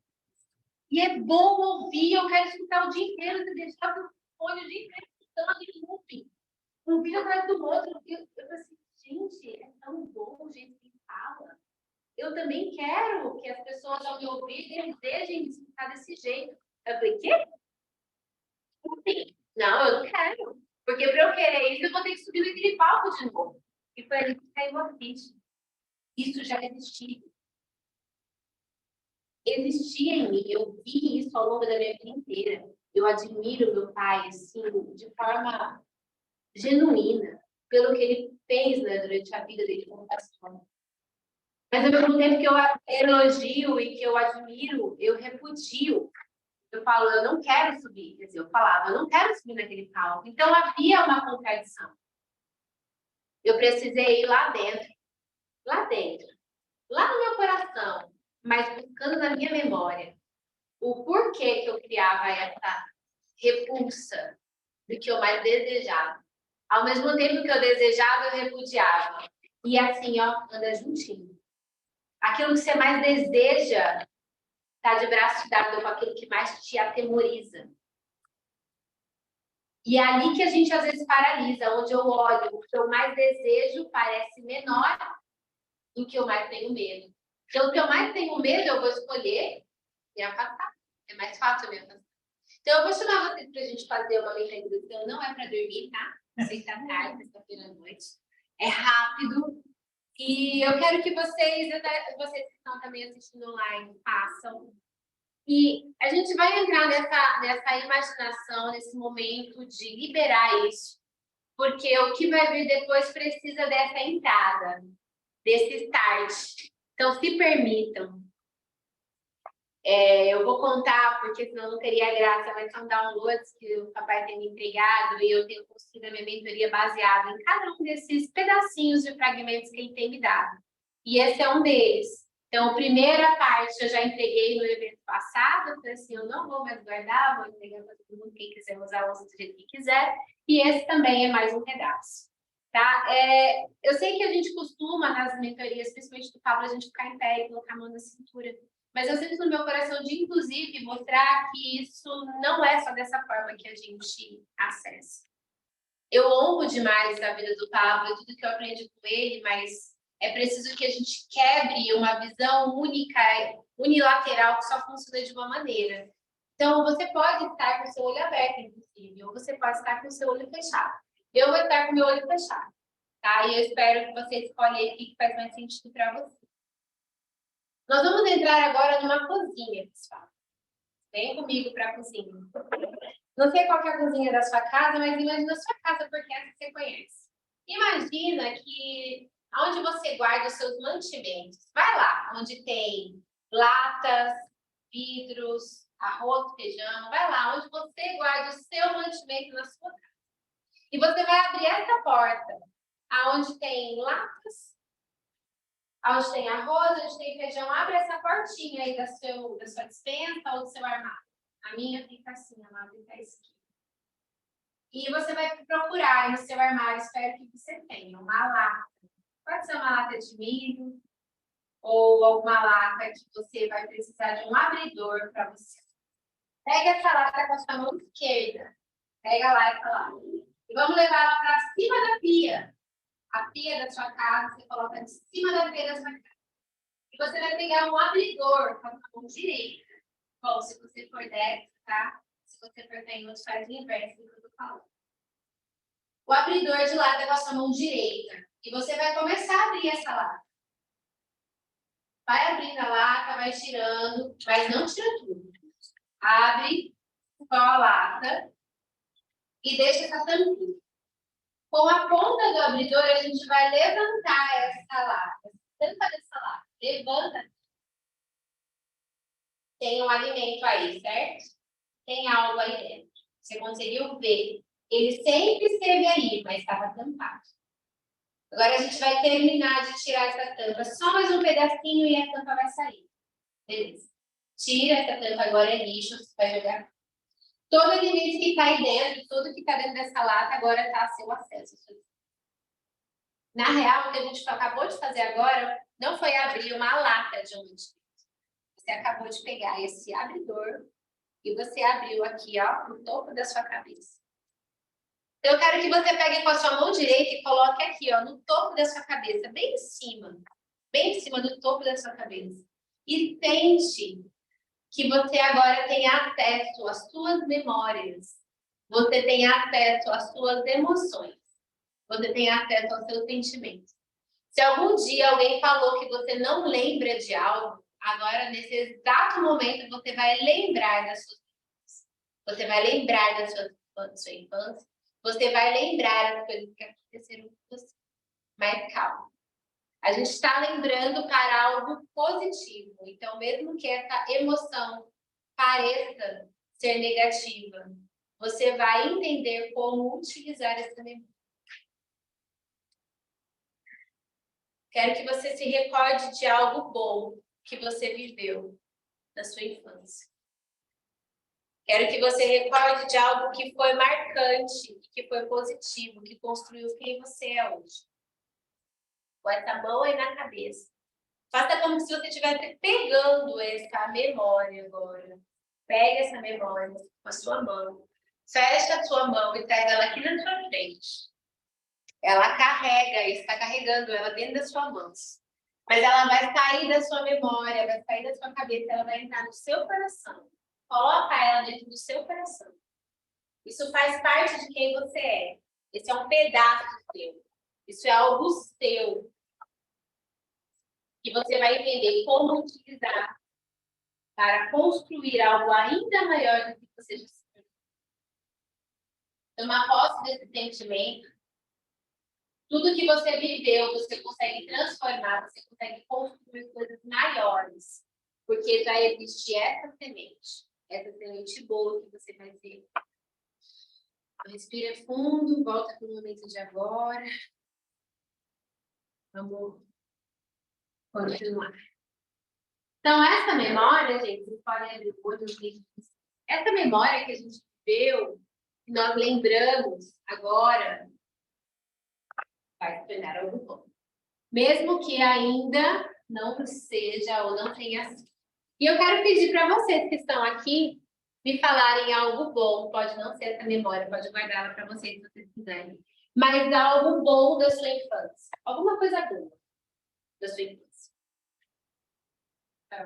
E é bom ouvir, eu quero escutar o dia inteiro, você deixar o fone o dia inteiro escutando em looping. Um vídeo atrás do outro. Eu falei assim, gente, é tão bom o jeito que ele fala. Eu também quero que as pessoas, ao me ouvir, desejem escutar desse jeito. Eu falei, quê? Não, eu não quero. Porque para eu querer isso, eu vou ter que subir naquele palco de novo. E foi ali que caiu a ficha. Isso já existia. Existia em mim. Eu vi isso ao longo da minha vida inteira. Eu admiro meu pai, assim, de forma genuína, pelo que ele fez, né, durante a vida dele como pastor. Mas ao mesmo tempo que eu elogio e que eu admiro, eu repudio. Eu falo, eu não quero subir. Quer dizer, eu falava, eu não quero subir naquele palco. Então havia uma contradição. Eu precisei ir lá dentro, lá no meu coração, mas buscando na minha memória o porquê que eu criava essa repulsa do que eu mais desejava. Ao mesmo tempo que eu desejava, eu repudiava. E assim, ó, anda juntinho. Aquilo que você mais deseja está de braço dado com aquilo que mais te atemoriza. E é ali que a gente às vezes paralisa, onde eu olho, o que eu mais desejo parece menor do que eu mais tenho medo. Então, o que eu mais tenho medo, eu vou escolher me afastar. É mais fácil eu me afastar. Então, eu vou chamar vocês para a gente fazer uma meditação. Não é para dormir, tá? Sexta-tarde, sexta-feira à noite. É rápido. E eu quero que vocês que estão também assistindo online, façam. E a gente vai entrar nessa imaginação, nesse momento de liberar isso. Porque o que vai vir depois precisa dessa entrada, desse start. Então, se permitam. Eu vou contar, porque senão não teria graça, mas são downloads que o papai tem me entregado e eu tenho construído a minha mentoria baseada em cada um desses pedacinhos de fragmentos que ele tem me dado. E esse é um deles. Então, a primeira parte eu já entreguei no evento passado, eu falei assim, eu não vou mais guardar, vou entregar para todo mundo, quem quiser usar, usa do jeito que quiser. E esse também é mais um pedaço. Tá? Eu sei que a gente costuma, nas mentorias, principalmente do Pablo, a gente ficar em pé e colocar a mão na cintura. Mas eu sinto no meu coração de, inclusive, mostrar que isso não é só dessa forma que a gente acessa. Eu honro demais a vida do Pablo, tudo que eu aprendi com ele, mas é preciso que a gente quebre uma visão única, unilateral, que só funciona de uma maneira. Então, você pode estar com o seu olho aberto, inclusive, ou você pode estar com o seu olho fechado. Eu vou estar com o meu olho fechado, tá? E eu espero que você escolha o que faz mais sentido para você. Nós vamos entrar agora numa cozinha, pessoal. Vem comigo para a cozinha. Não sei qual é a cozinha da sua casa, mas imagina a sua casa, porque essa você conhece. Imagina que onde você guarda os seus mantimentos. Vai lá, onde tem latas, vidros, arroz, feijão, vai lá, onde você guarda o seu mantimento na sua casa. E você vai abrir essa porta, aonde tem latas, aonde tem arroz, onde tem feijão, abre essa portinha aí da sua despensa ou do seu armário. A minha fica assim, a minha fica esquerda. E você vai procurar aí no seu armário, espero que você tenha uma lata. Pode ser uma lata de milho, ou alguma lata que você vai precisar de um abridor para você. Pega essa lata com a sua mão esquerda. Pega lá essa lata. E vamos levar ela para cima da pia. A pia da sua casa, você coloca de cima da pia da sua casa. E você vai pegar um abridor com a mão direita. Bom, se você for destro, tá? Se você for canhoto, faz o inverso do que eu tô falando. O abridor de lata com a sua mão direita. E você vai começar a abrir essa lata. Vai abrindo a lata, vai tirando, mas não tira tudo. Abre com a lata e deixa essa tampinha. Com a ponta do abridor, a gente vai levantar essa lata. Tampa dessa lata. Levanta. Tem um alimento aí, certo? Tem algo aí dentro. Você conseguiu ver. Ele sempre esteve aí, mas estava tampado. Agora a gente vai terminar de tirar essa tampa. Só mais um pedacinho e a tampa vai sair. Beleza. Tira essa tampa, agora é lixo, você vai jogar. Todo alimento que está aí dentro, tudo que está dentro dessa lata, agora está a seu acesso. Na real, o que a gente acabou de fazer agora não foi abrir uma lata de um alimento. Você acabou de pegar esse abridor e você abriu aqui, ó, no topo da sua cabeça. Eu quero que você pegue com a sua mão direita e coloque aqui, ó, no topo da sua cabeça, bem em cima do topo da sua cabeça. E sente que você agora tem acesso às suas memórias. Você tem acesso às suas emoções. Você tem acesso aos seus sentimentos. Se algum dia alguém falou que você não lembra de algo, agora, nesse exato momento, você vai lembrar das suas coisas. Você vai lembrar da sua infância. Você vai lembrar as coisas que aconteceram com você. Mas calma. A gente está lembrando para algo positivo. Então, mesmo que essa emoção pareça ser negativa, você vai entender como utilizar essa memória. Quero que você se recorde de algo bom que você viveu na sua infância. Quero que você recorde de algo que foi marcante, que foi positivo, que construiu quem você é hoje. Com essa mão aí na cabeça. Faça como se você estivesse pegando essa memória agora. Pega essa memória com a sua mão. Fecha a sua mão e traz ela aqui na sua frente. Ela carrega, está carregando ela dentro das suas mãos. Mas ela vai sair da sua memória, vai sair da sua cabeça, ela vai entrar no seu coração. Coloca ela dentro do seu coração. Isso faz parte de quem você é. Esse é um pedaço seu. Isso é algo seu. Que você vai entender como utilizar para construir algo ainda maior do que você já se tornou. Toma posse desse sentimento. Tudo que você viveu, você consegue transformar, você consegue construir coisas maiores. Porque já existe essa semente boa que você vai ter. Respira fundo, volta para o momento de agora. Vamos continuar. Então, essa memória, gente, vocês podem abrir o olho. Essa memória que a gente viveu, que nós lembramos agora, vai se tornar algo bom. Mesmo que ainda não seja ou não tenha sido. E eu quero pedir para vocês que estão aqui me falarem algo bom. Pode não ser essa memória, pode guardá-la para vocês se vocês quiserem. Mas algo bom da sua infância. Alguma coisa boa da sua infância.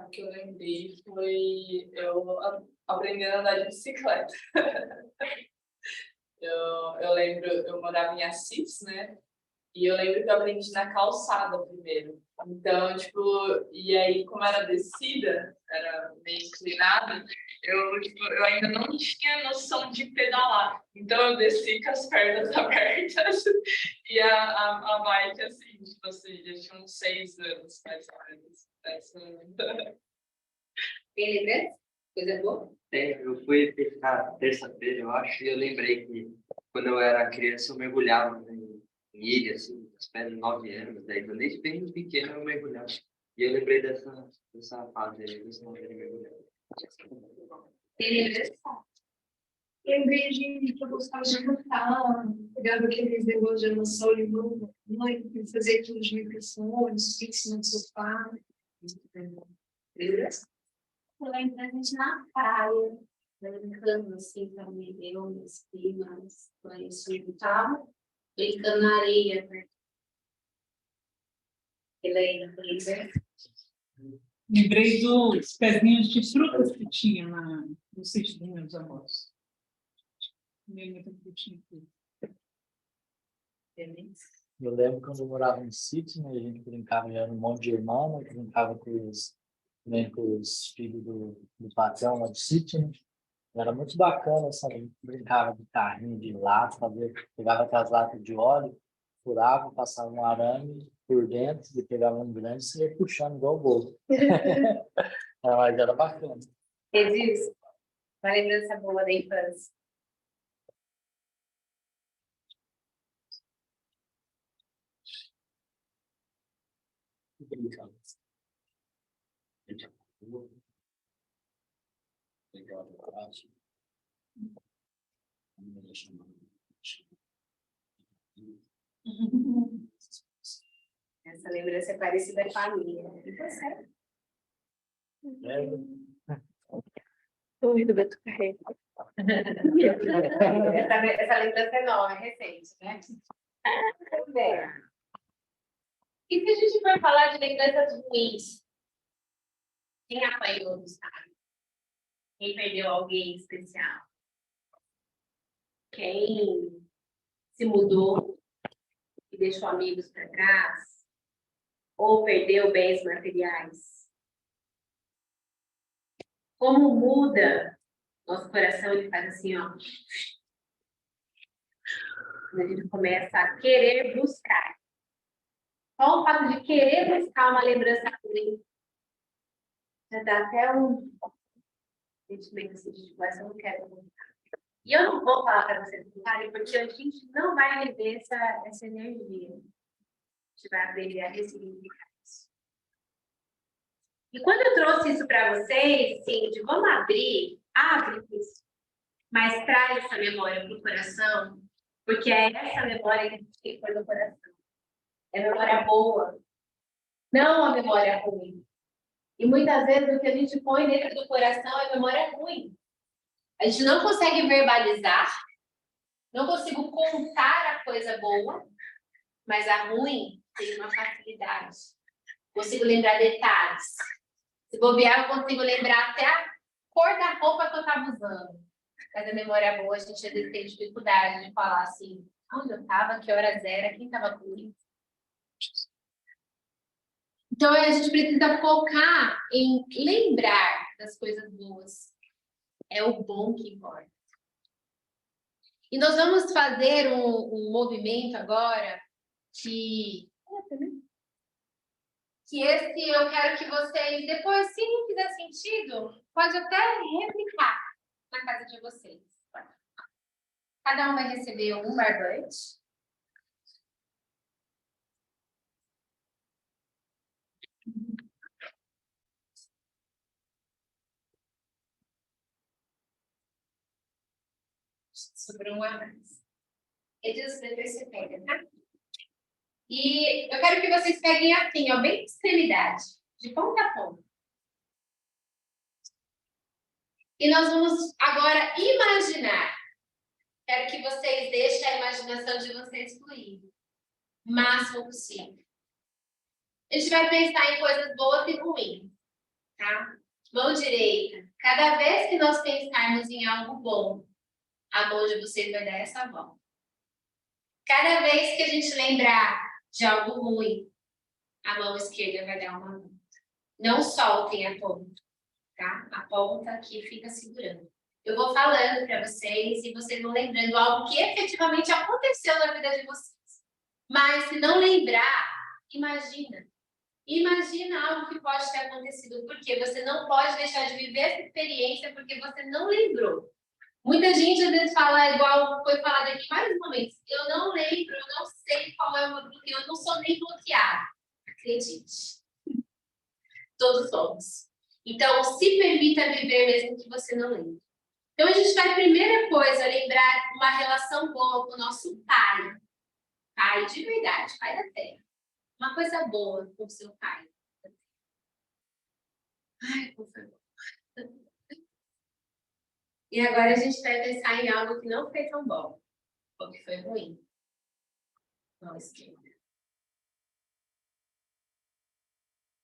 O que eu lembrei foi eu aprendendo a andar de bicicleta. Eu lembro, eu morava em Assis, né? E eu lembro que eu aprendi na calçada primeiro. Então, tipo, e aí, como era descida, era meio inclinada, eu ainda não tinha noção de pedalar. Então, eu desci com as pernas abertas e a bike, assim, tipo assim, já tinha uns 6 anos, mais ou menos. Beleza? Coisa boa? Eu fui pescar terça-feira, eu acho, e eu lembrei que quando eu era criança eu mergulhava em ilha, assim, aos pés de 9 anos, 10 anos, desde bem pequeno eu mergulhava. E eu lembrei dessa fase aí, desse momento de mergulhar. Lembrei de que eu gostava de cantar, pegava aqueles negócios de emoção e mãe, fazer aquelas meditações, fixe no sofá. Eu lembro da gente na praia, brincando assim também, eu, minhas primas, conhecidos e tal, brincando na areia, né? Helena, lembra? Lembrei dos pezinhos de frutas que tinha no sítio dos meus avós. Comi muita frutinha. Eu lembro quando eu morava no sítio, né, a gente brincava, era um monte de irmão, né, brincava também com os filhos do patrão lá do sítio, né? Era muito bacana, sabe? Brincava de carrinho de lata, pegava aquelas latas de óleo, furava, passava um arame por dentro, e pegava um grande e ia puxando igual o bolo. Mas era bacana. Edilson, uma lembrança boa da infância. Brincava. Essa lembrança é parecida com a minha. E você? Oi, do Beto Carreiro. Essa lembrança é nova, é recente, né? Bem. E se a gente for falar de lembranças ruins? Quem apanhou no estádio? Quem perdeu alguém especial? Quem se mudou e deixou amigos para trás? Ou perdeu bens materiais? Como muda nosso coração, ele faz assim, ó. Quando a gente começa a querer buscar. Só o fato de querer buscar uma lembrança ruim já dá até um sentimento assim de tipo, essa eu não quero voltar. E eu não vou falar para vocês voltarem, porque a gente não vai viver essa energia. A gente vai aprender a ressignificar isso. E quando eu trouxe isso para vocês, assim, de vamos abrir, abre isso. Mas traz essa memória para o coração, porque é essa memória que a gente tem que pôr no coração. É memória boa, não a memória ruim. E muitas vezes o que a gente põe dentro do coração é memória ruim. A gente não consegue verbalizar, não consigo contar a coisa boa, mas a ruim tem uma facilidade. Consigo lembrar detalhes. Se bobear, eu consigo lembrar até a cor da roupa que eu estava usando. Mas a memória boa, a gente às vezes tem dificuldade de falar assim, onde eu estava, que horas era, quem estava comigo. Então, a gente precisa focar em lembrar das coisas boas. É o bom que importa. E nós vamos fazer um movimento agora que esse eu quero que vocês, depois, se não fizer sentido, pode até replicar na casa de vocês. Cada um vai receber um barbante. Sobrou um a mais. Eles depois você pega, tá? E eu quero que vocês peguem assim, ó, bem de extremidade, de ponta a ponta. E nós vamos agora imaginar. Quero que vocês deixem a imaginação de vocês fluir o máximo possível. A gente vai pensar em coisas boas e ruins, tá? Mão direita. Cada vez que nós pensarmos em algo bom, a mão de vocês vai dar essa volta. Cada vez que a gente lembrar de algo ruim, a mão esquerda vai dar uma volta. Não soltem a ponta, tá? A ponta aqui fica segurando. Eu vou falando para vocês e vocês vão lembrando algo que efetivamente aconteceu na vida de vocês. Mas se não lembrar, imagina. Imagina algo que pode ter acontecido, porque você não pode deixar de viver essa experiência porque você não lembrou. Muita gente às vezes fala, igual foi falado aqui em vários momentos, eu não lembro, eu não sei qual é o meu bloqueio, eu não sou nem bloqueado. Acredite. Todos somos. Então, se permita viver mesmo que você não lembre. Então, a gente vai, primeira coisa, lembrar uma relação boa com o nosso pai. Pai de verdade, pai da terra. Uma coisa boa com o seu pai. Ai, por favor. E agora a gente vai pensar em algo que não foi tão bom, ou que foi ruim. Mão esquerda.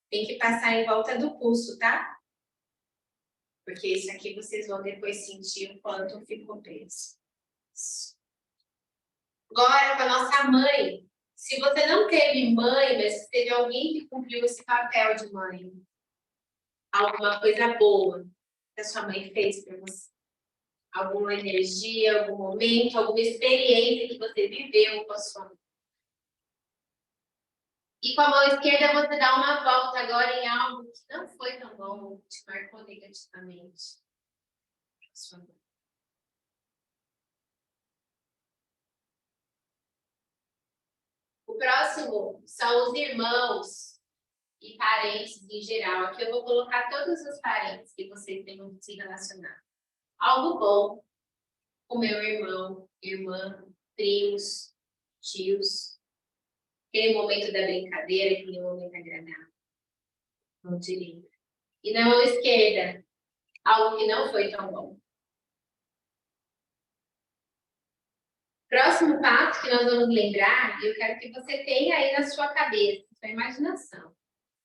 Tem que passar em volta do pulso, tá? Porque isso aqui vocês vão depois sentir o quanto ficou preso. Agora, com a nossa mãe. Se você não teve mãe, mas teve alguém que cumpriu esse papel de mãe, alguma coisa boa que a sua mãe fez para você, alguma energia, algum momento, alguma experiência que você viveu com a sua mãe. E com a mão esquerda você dá uma volta agora em algo que não foi tão bom, que te marcou negativamente. Sua mãe. O próximo são os irmãos e parentes em geral. Aqui eu vou colocar todos os parentes que vocês tenham se relacionar. Algo bom com meu irmão, irmã, primos, tios. Aquele momento da brincadeira, aquele momento agradável. Mão direita. E na mão esquerda, algo que não foi tão bom. Próximo passo que nós vamos lembrar, eu quero que você tenha aí na sua cabeça, sua imaginação.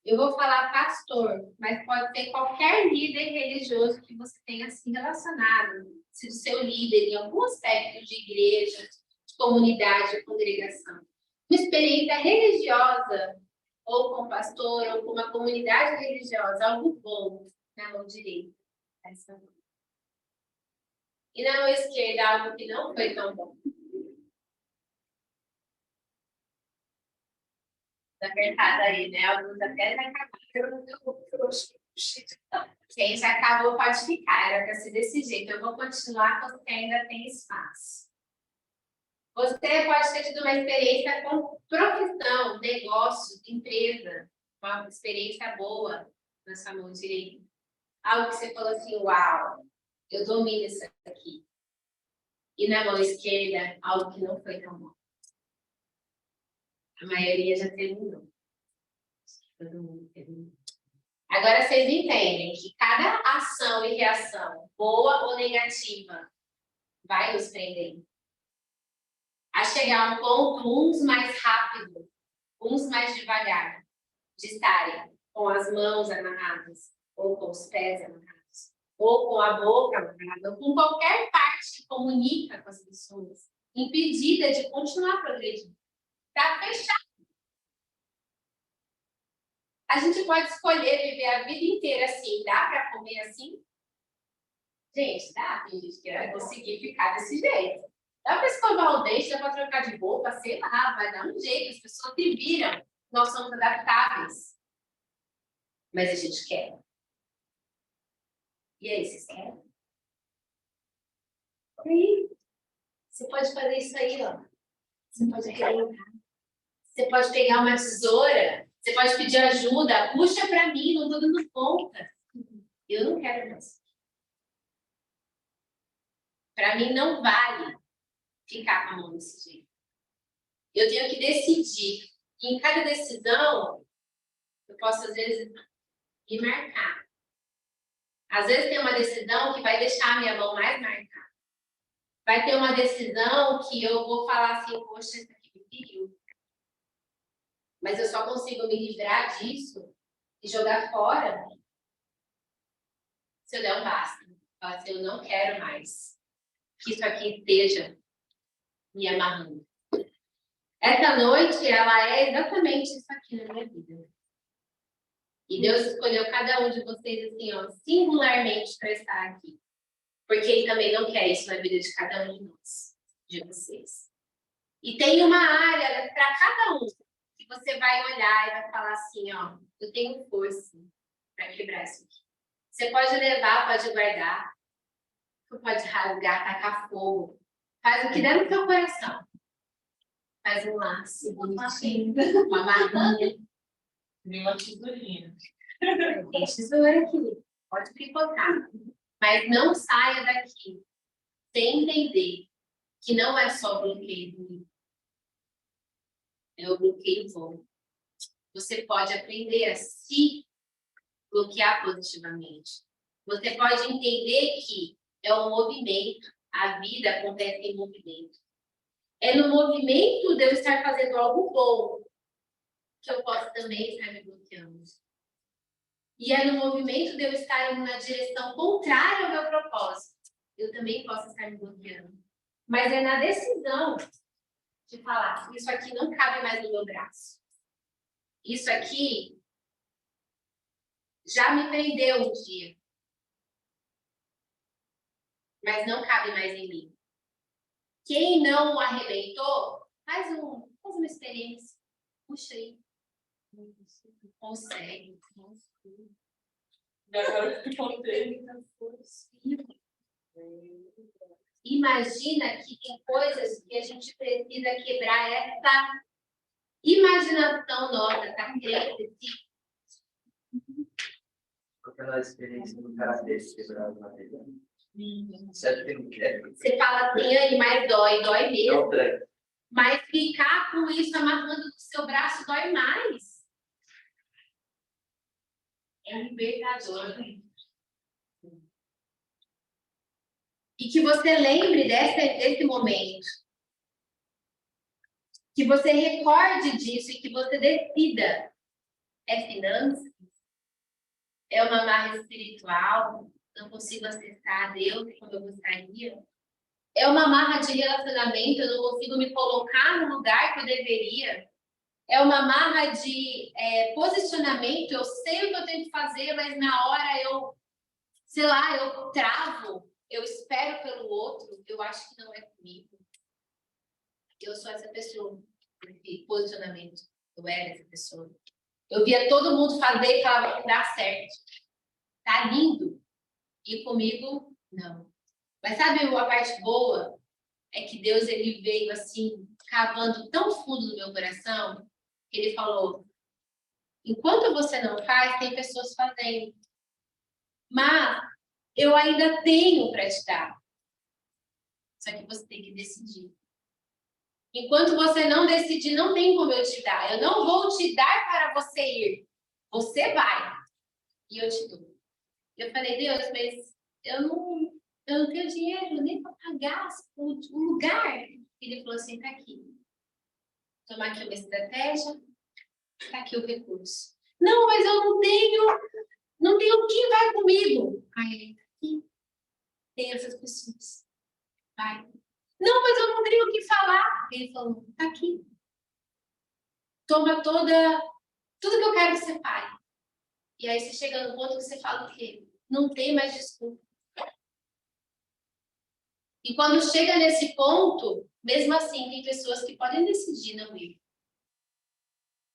Eu vou falar pastor, mas pode ser qualquer líder religioso que você tenha se relacionado, se o seu líder em algum aspecto de igreja, de comunidade, de congregação. Uma experiência religiosa, ou com pastor, ou com uma comunidade religiosa, algo bom na mão direita. E na mão esquerda, algo que não foi tão bom. Tá apertada aí, né? Alguns até já acabaram. Quem já acabou pode ficar, era para ser desse jeito. Eu vou continuar porque ainda tem espaço. Você pode ter tido uma experiência com profissão, negócio, empresa, uma experiência boa na sua mão direita. Algo que você falou assim, uau, eu domino isso aqui. E na mão esquerda, algo que não foi tão bom. A maioria já terminou. Todo mundo terminou. Agora vocês entendem que cada ação e reação, boa ou negativa, vai nos prender. A chegar a um ponto, uns mais rápido, uns mais devagar, de estarem com as mãos amarradas, ou com os pés amarrados, ou com a boca amarrada, ou com qualquer parte que comunica com as pessoas, impedida de continuar progredindo. Está fechado. A gente pode escolher viver a vida inteira assim. Dá para comer assim? Gente, dá. Tem gente que vai conseguir ficar desse jeito. Dá para escovar o dente, dá para trocar de roupa, sei lá, vai dar um jeito. As pessoas se viram. Nós somos adaptáveis. Mas a gente quer. E aí, vocês querem? E aí? Você pode fazer isso aí, ó. Você pode arrebentar. Você pode pegar uma tesoura. Você pode pedir ajuda. Puxa para mim, não estou dando conta. Eu não quero mais. Para mim, não vale ficar com a mão desse jeito. Eu tenho que decidir. E em cada decisão, eu posso, às vezes, me marcar. Às vezes, tem uma decisão que vai deixar a minha mão mais marcada. Vai ter uma decisão que eu vou falar assim, poxa, isso aqui me feriu. Mas eu só consigo me livrar disso e jogar fora se eu der um basta. Falar assim, eu não quero mais que isso aqui esteja me amarrando. Essa noite, ela é exatamente isso aqui na minha vida. E Deus escolheu cada um de vocês assim, ó, singularmente para estar aqui. Porque Ele também não quer isso na vida de cada um de nós, de vocês. E tem uma área para cada um que você você vai olhar e vai falar assim, ó, eu tenho força para quebrar isso aqui. Você pode levar, pode guardar. Você pode rasgar, tacar fogo. Faz o que der no teu coração. Faz um laço bonitinho, uma marrinha. Vi uma tesourinha. Tem tesoura aqui. Pode picotar. Mas não saia daqui sem entender que não é só bloqueio, é o bloqueio bom. Você pode aprender a se bloquear positivamente. Você pode entender que é um movimento, a vida acontece em movimento. É no movimento de eu estar fazendo algo bom que eu posso também estar me bloqueando. E é no movimento de eu estar indo na direção contrária ao meu propósito. Eu também posso estar me bloqueando. Mas é na decisão de falar, isso aqui não cabe mais no meu braço. Isso aqui já me prendeu um dia. Mas não cabe mais em mim. Quem não arrebentou, faz uma experiência. Puxa aí. Consegue. Agora que eu contei. Imagina que tem coisas que a gente precisa quebrar essa imaginação nossa, tá? Aquela experiência do karatê quebrado na vida. Você acha que não quer? Você fala assim, Anne, mas dói mesmo. Não treina. Mas ficar com isso amarrando no seu braço dói mais. É libertador. E que você lembre desse momento. Que você recorde disso e que você decida. É finanças? É uma amarra espiritual? Não consigo acessar a Deus como eu gostaria? É uma amarra de relacionamento? Eu não consigo me colocar no lugar que eu deveria? É uma amarra de posicionamento? Eu sei o que eu tenho que fazer, mas na hora eu travo. Eu espero pelo outro, eu acho que não é comigo. Eu sou essa pessoa, esse posicionamento. Eu era essa pessoa. Eu via todo mundo fazer e falava que dá certo. Tá lindo. E comigo, não. Mas sabe a parte boa? É que Deus, ele veio assim, cavando tão fundo no meu coração, que ele falou, enquanto você não faz, tem pessoas fazendo. Mas eu ainda tenho para te dar. Só que você tem que decidir. Enquanto você não decidir, não tem como eu te dar. Eu não vou te dar para você ir. Você vai. E eu te dou. Eu falei, Deus, mas eu não tenho dinheiro nem para pagar o lugar. Ele falou assim, tá aqui. Toma aqui uma estratégia. Tá aqui o recurso. Não, mas eu não tenho quem vai comigo. Aí ele tá aqui. Tem essas pessoas. Vai. Não, mas eu não tenho o que falar. Ele falou, tá aqui. Toma tudo que eu quero que você fale. E aí você chega no ponto que você fala o quê? Não tem mais desculpa. E quando chega nesse ponto, mesmo assim, tem pessoas que podem decidir não ir.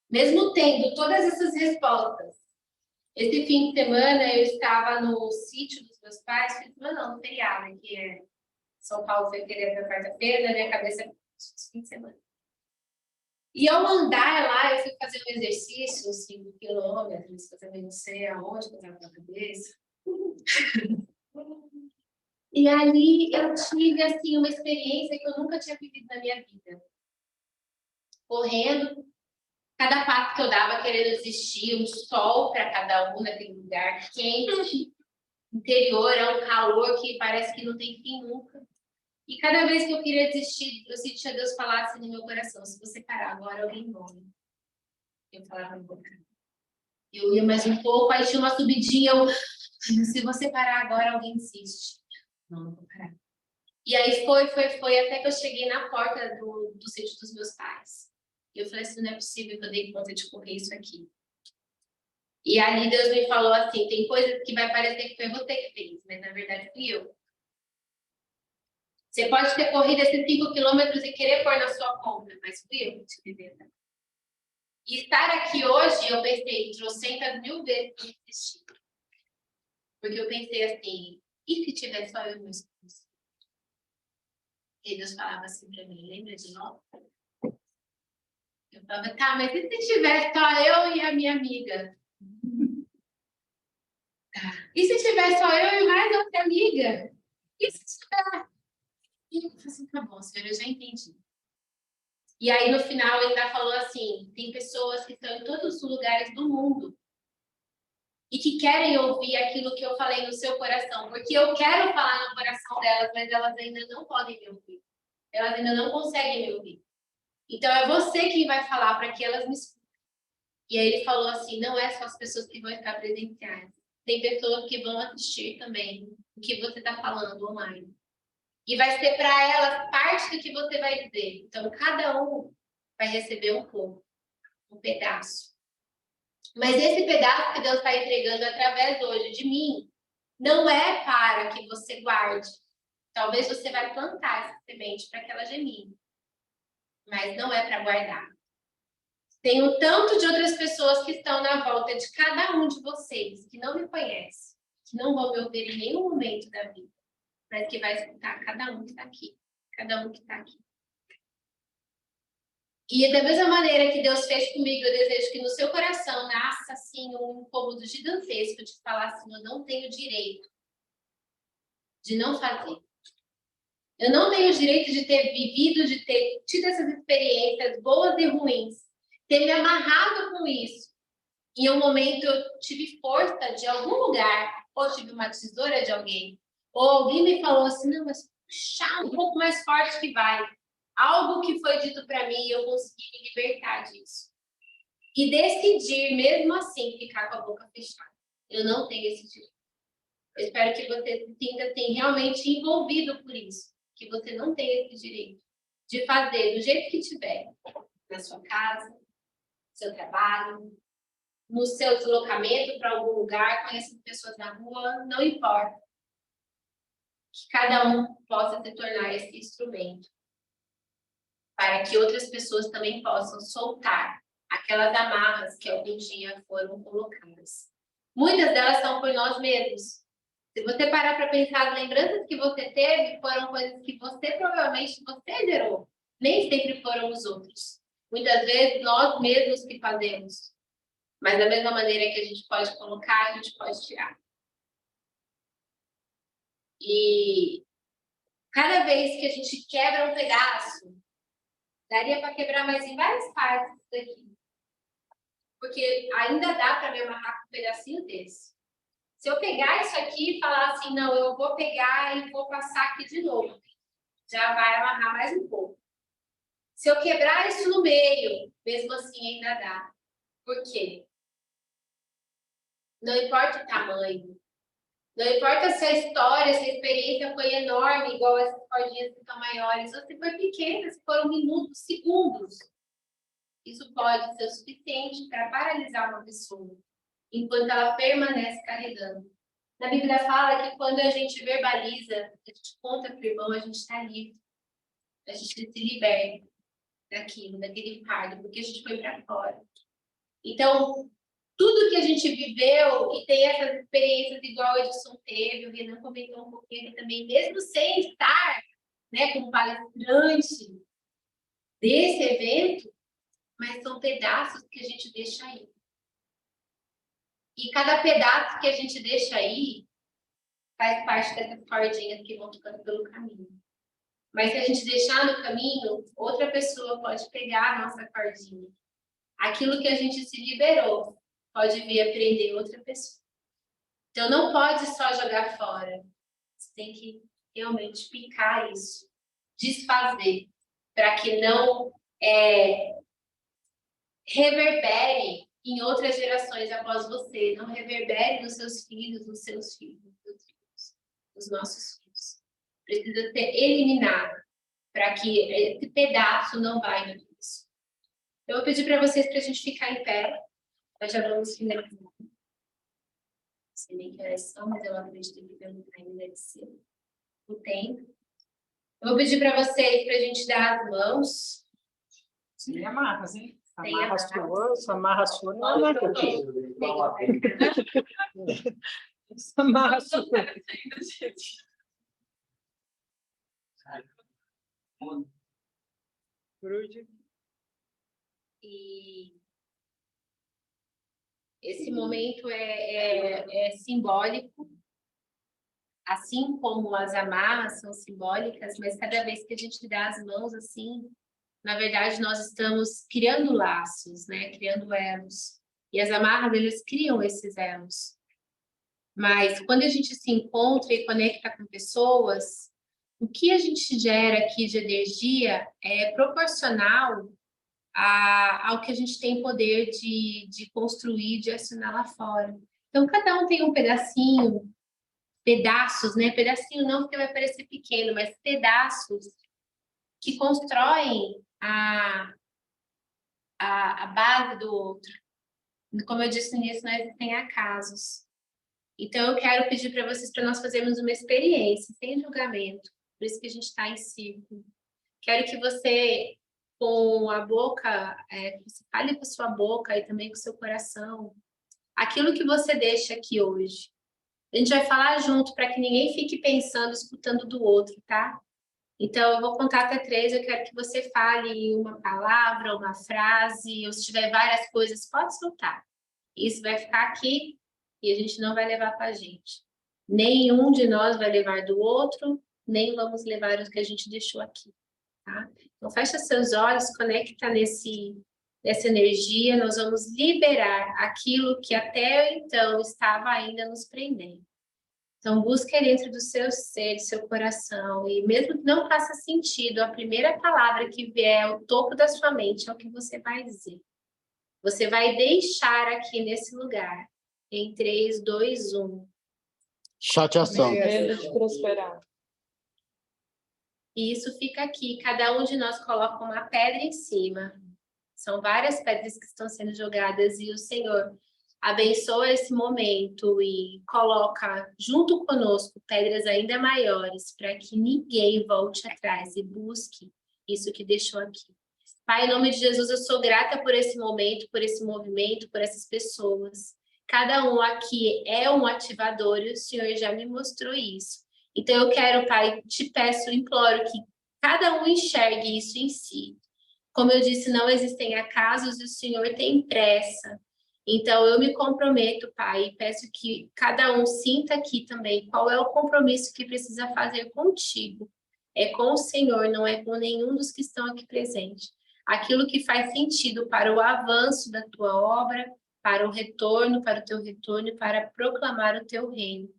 Mesmo tendo todas essas respostas. Esse fim de semana eu estava no sítio dos meus pais, fim de semana não, no feriado, que é São Paulo foi feriado na quarta-feira, na minha cabeça fim de semana. E ao andar lá, eu fui fazer um exercício, 5 quilômetros, que eu também não sei aonde, que eu estava na cabeça. E ali eu tive, assim, uma experiência que eu nunca tinha vivido na minha vida. Correndo, cada passo que eu dava querendo desistir, um sol para cada um naquele lugar quente, interior, é um calor que parece que não tem fim nunca. E cada vez que eu queria desistir, eu sentia Deus falar assim no meu coração, se você parar agora, alguém morre. Eu falava, não vou parar. Eu ia mais um pouco, aí tinha uma subidinha, se você parar agora, alguém desiste. Não vou parar. E aí foi, até que eu cheguei na porta do sítio dos meus pais. E eu falei assim, não é possível que eu dei conta de correr isso aqui. E ali Deus me falou assim, tem coisas que vai parecer que foi você que fez, mas na verdade fui eu. Você pode ter corrido esses 5 quilômetros e querer pôr na sua conta, mas fui eu que te fiz. E estar aqui hoje, eu pensei trocentas mil vezes em desistir. Porque eu pensei assim, e se tiver só eu e meu esposo? E Deus falava assim para mim, lembra de novo? Eu falava, tá, mas e se tiver só eu e a minha amiga? E se tiver só eu e mais outra amiga? E se tiver? E eu falei assim, tá bom, senhor, eu já entendi. E aí, no final, ele ainda falou assim, tem pessoas que estão em todos os lugares do mundo e que querem ouvir aquilo que eu falei no seu coração, porque eu quero falar no coração delas, mas elas ainda não podem me ouvir. Elas ainda não conseguem me ouvir. Então, é você quem vai falar para que elas me escutem. E aí ele falou assim, não é só as pessoas que vão estar presenciais. Tem pessoas que vão assistir também o que você está falando online. E vai ser para elas parte do que você vai dizer. Então, cada um vai receber um pouco, um pedaço. Mas esse pedaço que Deus está entregando através hoje de mim, não é para que você guarde. Talvez você vai plantar essa semente para que ela germine. Mas não é para guardar. Tem um tanto de outras pessoas que estão na volta de cada um de vocês, que não me conhecem, que não vão me ouvir em nenhum momento da vida, mas que vai escutar cada um que está aqui. Cada um que está aqui. E da mesma maneira que Deus fez comigo, eu desejo que no seu coração nasça assim um incômodo gigantesco de falar assim, eu não tenho direito de não fazer. Eu não tenho direito de ter vivido, de ter tido essas experiências boas e ruins, ter me amarrado com isso. Em um momento eu tive força de algum lugar, ou tive uma tesoura de alguém, ou alguém me falou assim, não, mas puxar um pouco mais forte que vai. Algo que foi dito para mim e eu consegui me libertar disso. E decidir, mesmo assim, ficar com a boca fechada. Eu não tenho esse direito. Eu espero que você se sinta assim, realmente envolvido por isso. Que você não tem esse direito de fazer do jeito que tiver. Na sua casa, no seu trabalho, no seu deslocamento para algum lugar, conhecendo pessoas na rua, não importa. Que cada um possa se tornar esse instrumento. Para que outras pessoas também possam soltar aquelas amarras que algum dia foram colocadas. Muitas delas são por nós mesmos. Se você parar para pensar, as lembranças que você teve foram coisas que provavelmente você gerou. Nem sempre foram os outros. Muitas vezes nós mesmos que fazemos. Mas da mesma maneira que a gente pode colocar, a gente pode tirar. E cada vez que a gente quebra um pedaço, daria para quebrar mais em várias partes daqui. Porque ainda dá para me amarrar com um pedacinho desse. Se eu pegar isso aqui e falar assim, não, eu vou pegar e vou passar aqui de novo, já vai amarrar mais um pouco. Se eu quebrar isso no meio, mesmo assim ainda dá. Por quê? Não importa o tamanho. Não importa se a história, se a experiência foi enorme, igual essas cordinhas que estão maiores, ou se foi pequena, se foram minutos, segundos. Isso pode ser o suficiente para paralisar uma pessoa, enquanto ela permanece carregando. Na Bíblia fala que quando a gente verbaliza, a gente conta para o irmão, a gente está livre. A gente se liberta daquilo, daquele fardo, porque a gente foi para fora. Então, tudo que a gente viveu e tem essas experiências igual o Edson teve, o Renan comentou um pouquinho aqui também, mesmo sem estar, né, como palestrante desse evento, mas são pedaços que a gente deixa aí. E cada pedaço que a gente deixa aí faz parte dessas cordinhas que vão ficando pelo caminho. Mas se a gente deixar no caminho, outra pessoa pode pegar a nossa cordinha. Aquilo que a gente se liberou pode vir a prender outra pessoa. Então não pode só jogar fora. Você tem que realmente picar isso, desfazer, para que não reverbere em outras gerações após você, não reverbere nos seus filhos, nos seus filhos, nos nossos filhos. Precisa ser eliminado para que esse pedaço não vá no isso. Eu vou pedir para vocês para a gente ficar em pé. Nós já vamos finalizar. Não sei nem que horas são, mas eu acredito que pelo time deve ser o tempo. Eu vou pedir para vocês para a gente dar as mãos. Se amarras, hein? Amarra a sua, amarra a sua, não amarra a amarra a sua. E esse momento é simbólico, assim como as amarras são simbólicas, mas cada vez que a gente dá as mãos assim, na verdade nós estamos criando laços, né? Criando elos. E as amarras, eles criam esses elos. Mas quando a gente se encontra e conecta com pessoas, o que a gente gera aqui de energia é proporcional ao que a gente tem poder de construir, de acionar lá fora. Então, cada um tem um pedacinho, pedaços, né? Pedacinho não, porque vai parecer pequeno, mas pedaços que constroem a base do outro. Como eu disse no início, não existem acasos. Então, eu quero pedir para vocês, para nós fazermos uma experiência, sem julgamento. Por isso que a gente está em círculo. Quero que você, com a boca, você fale com a sua boca e também com o seu coração, aquilo que você deixa aqui hoje. A gente vai falar junto para que ninguém fique pensando, escutando do outro, tá? Então, eu vou contar até 3, eu quero que você fale uma palavra, uma frase, ou se tiver várias coisas, pode soltar. Isso vai ficar aqui e a gente não vai levar com a gente. Nenhum de nós vai levar do outro, nem vamos levar o que a gente deixou aqui, tá? Então, fecha seus olhos, conecta nessa energia, nós vamos liberar aquilo que até então estava ainda nos prendendo. Então, busque dentro do seu ser, do seu coração, e mesmo que não faça sentido, a primeira palavra que vier ao topo da sua mente é o que você vai dizer. Você vai deixar aqui nesse lugar. Em 3, 2, 1. Chateação. Medo de prosperar. E isso fica aqui. Cada um de nós coloca uma pedra em cima. São várias pedras que estão sendo jogadas e o Senhor abençoa esse momento e coloca junto conosco pedras ainda maiores para que ninguém volte atrás e busque isso que deixou aqui. Pai, em nome de Jesus, eu sou grata por esse momento, por esse movimento, por essas pessoas. Cada um aqui é um ativador e o Senhor já me mostrou isso. Então eu quero, Pai, te peço, imploro que cada um enxergue isso em si. Como eu disse, não existem acasos e o Senhor tem pressa. Então eu me comprometo, Pai, e peço que cada um sinta aqui também qual é o compromisso que precisa fazer contigo. É com o Senhor, não é com nenhum dos que estão aqui presentes. Aquilo que faz sentido para o avanço da tua obra, para o retorno, para o teu retorno, para proclamar o teu reino.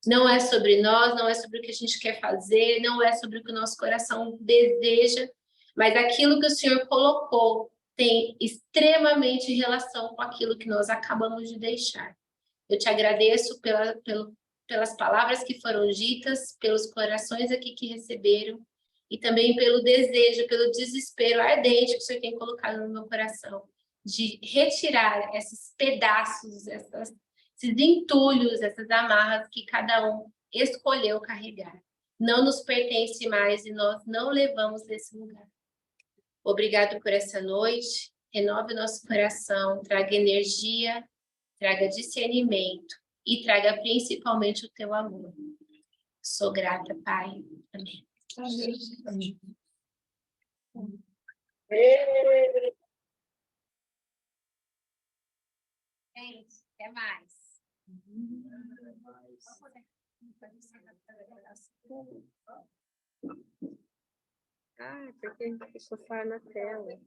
Não é sobre nós, não é sobre o que a gente quer fazer, não é sobre o que o nosso coração deseja, mas aquilo que o Senhor colocou tem extremamente relação com aquilo que nós acabamos de deixar. Eu te agradeço pelas palavras que foram ditas, pelos corações aqui que receberam, e também pelo desejo, pelo desespero ardente que o Senhor tem colocado no meu coração, de retirar esses pedaços, esses entulhos, essas amarras que cada um escolheu carregar. Não nos pertence mais e nós não levamos desse lugar. Obrigado por essa noite, renove o nosso coração, traga energia, traga discernimento e traga principalmente o teu amor. Sou grata, Pai. Amém. Amém. Gente, até mais. Ah, porque ficou fora na tela.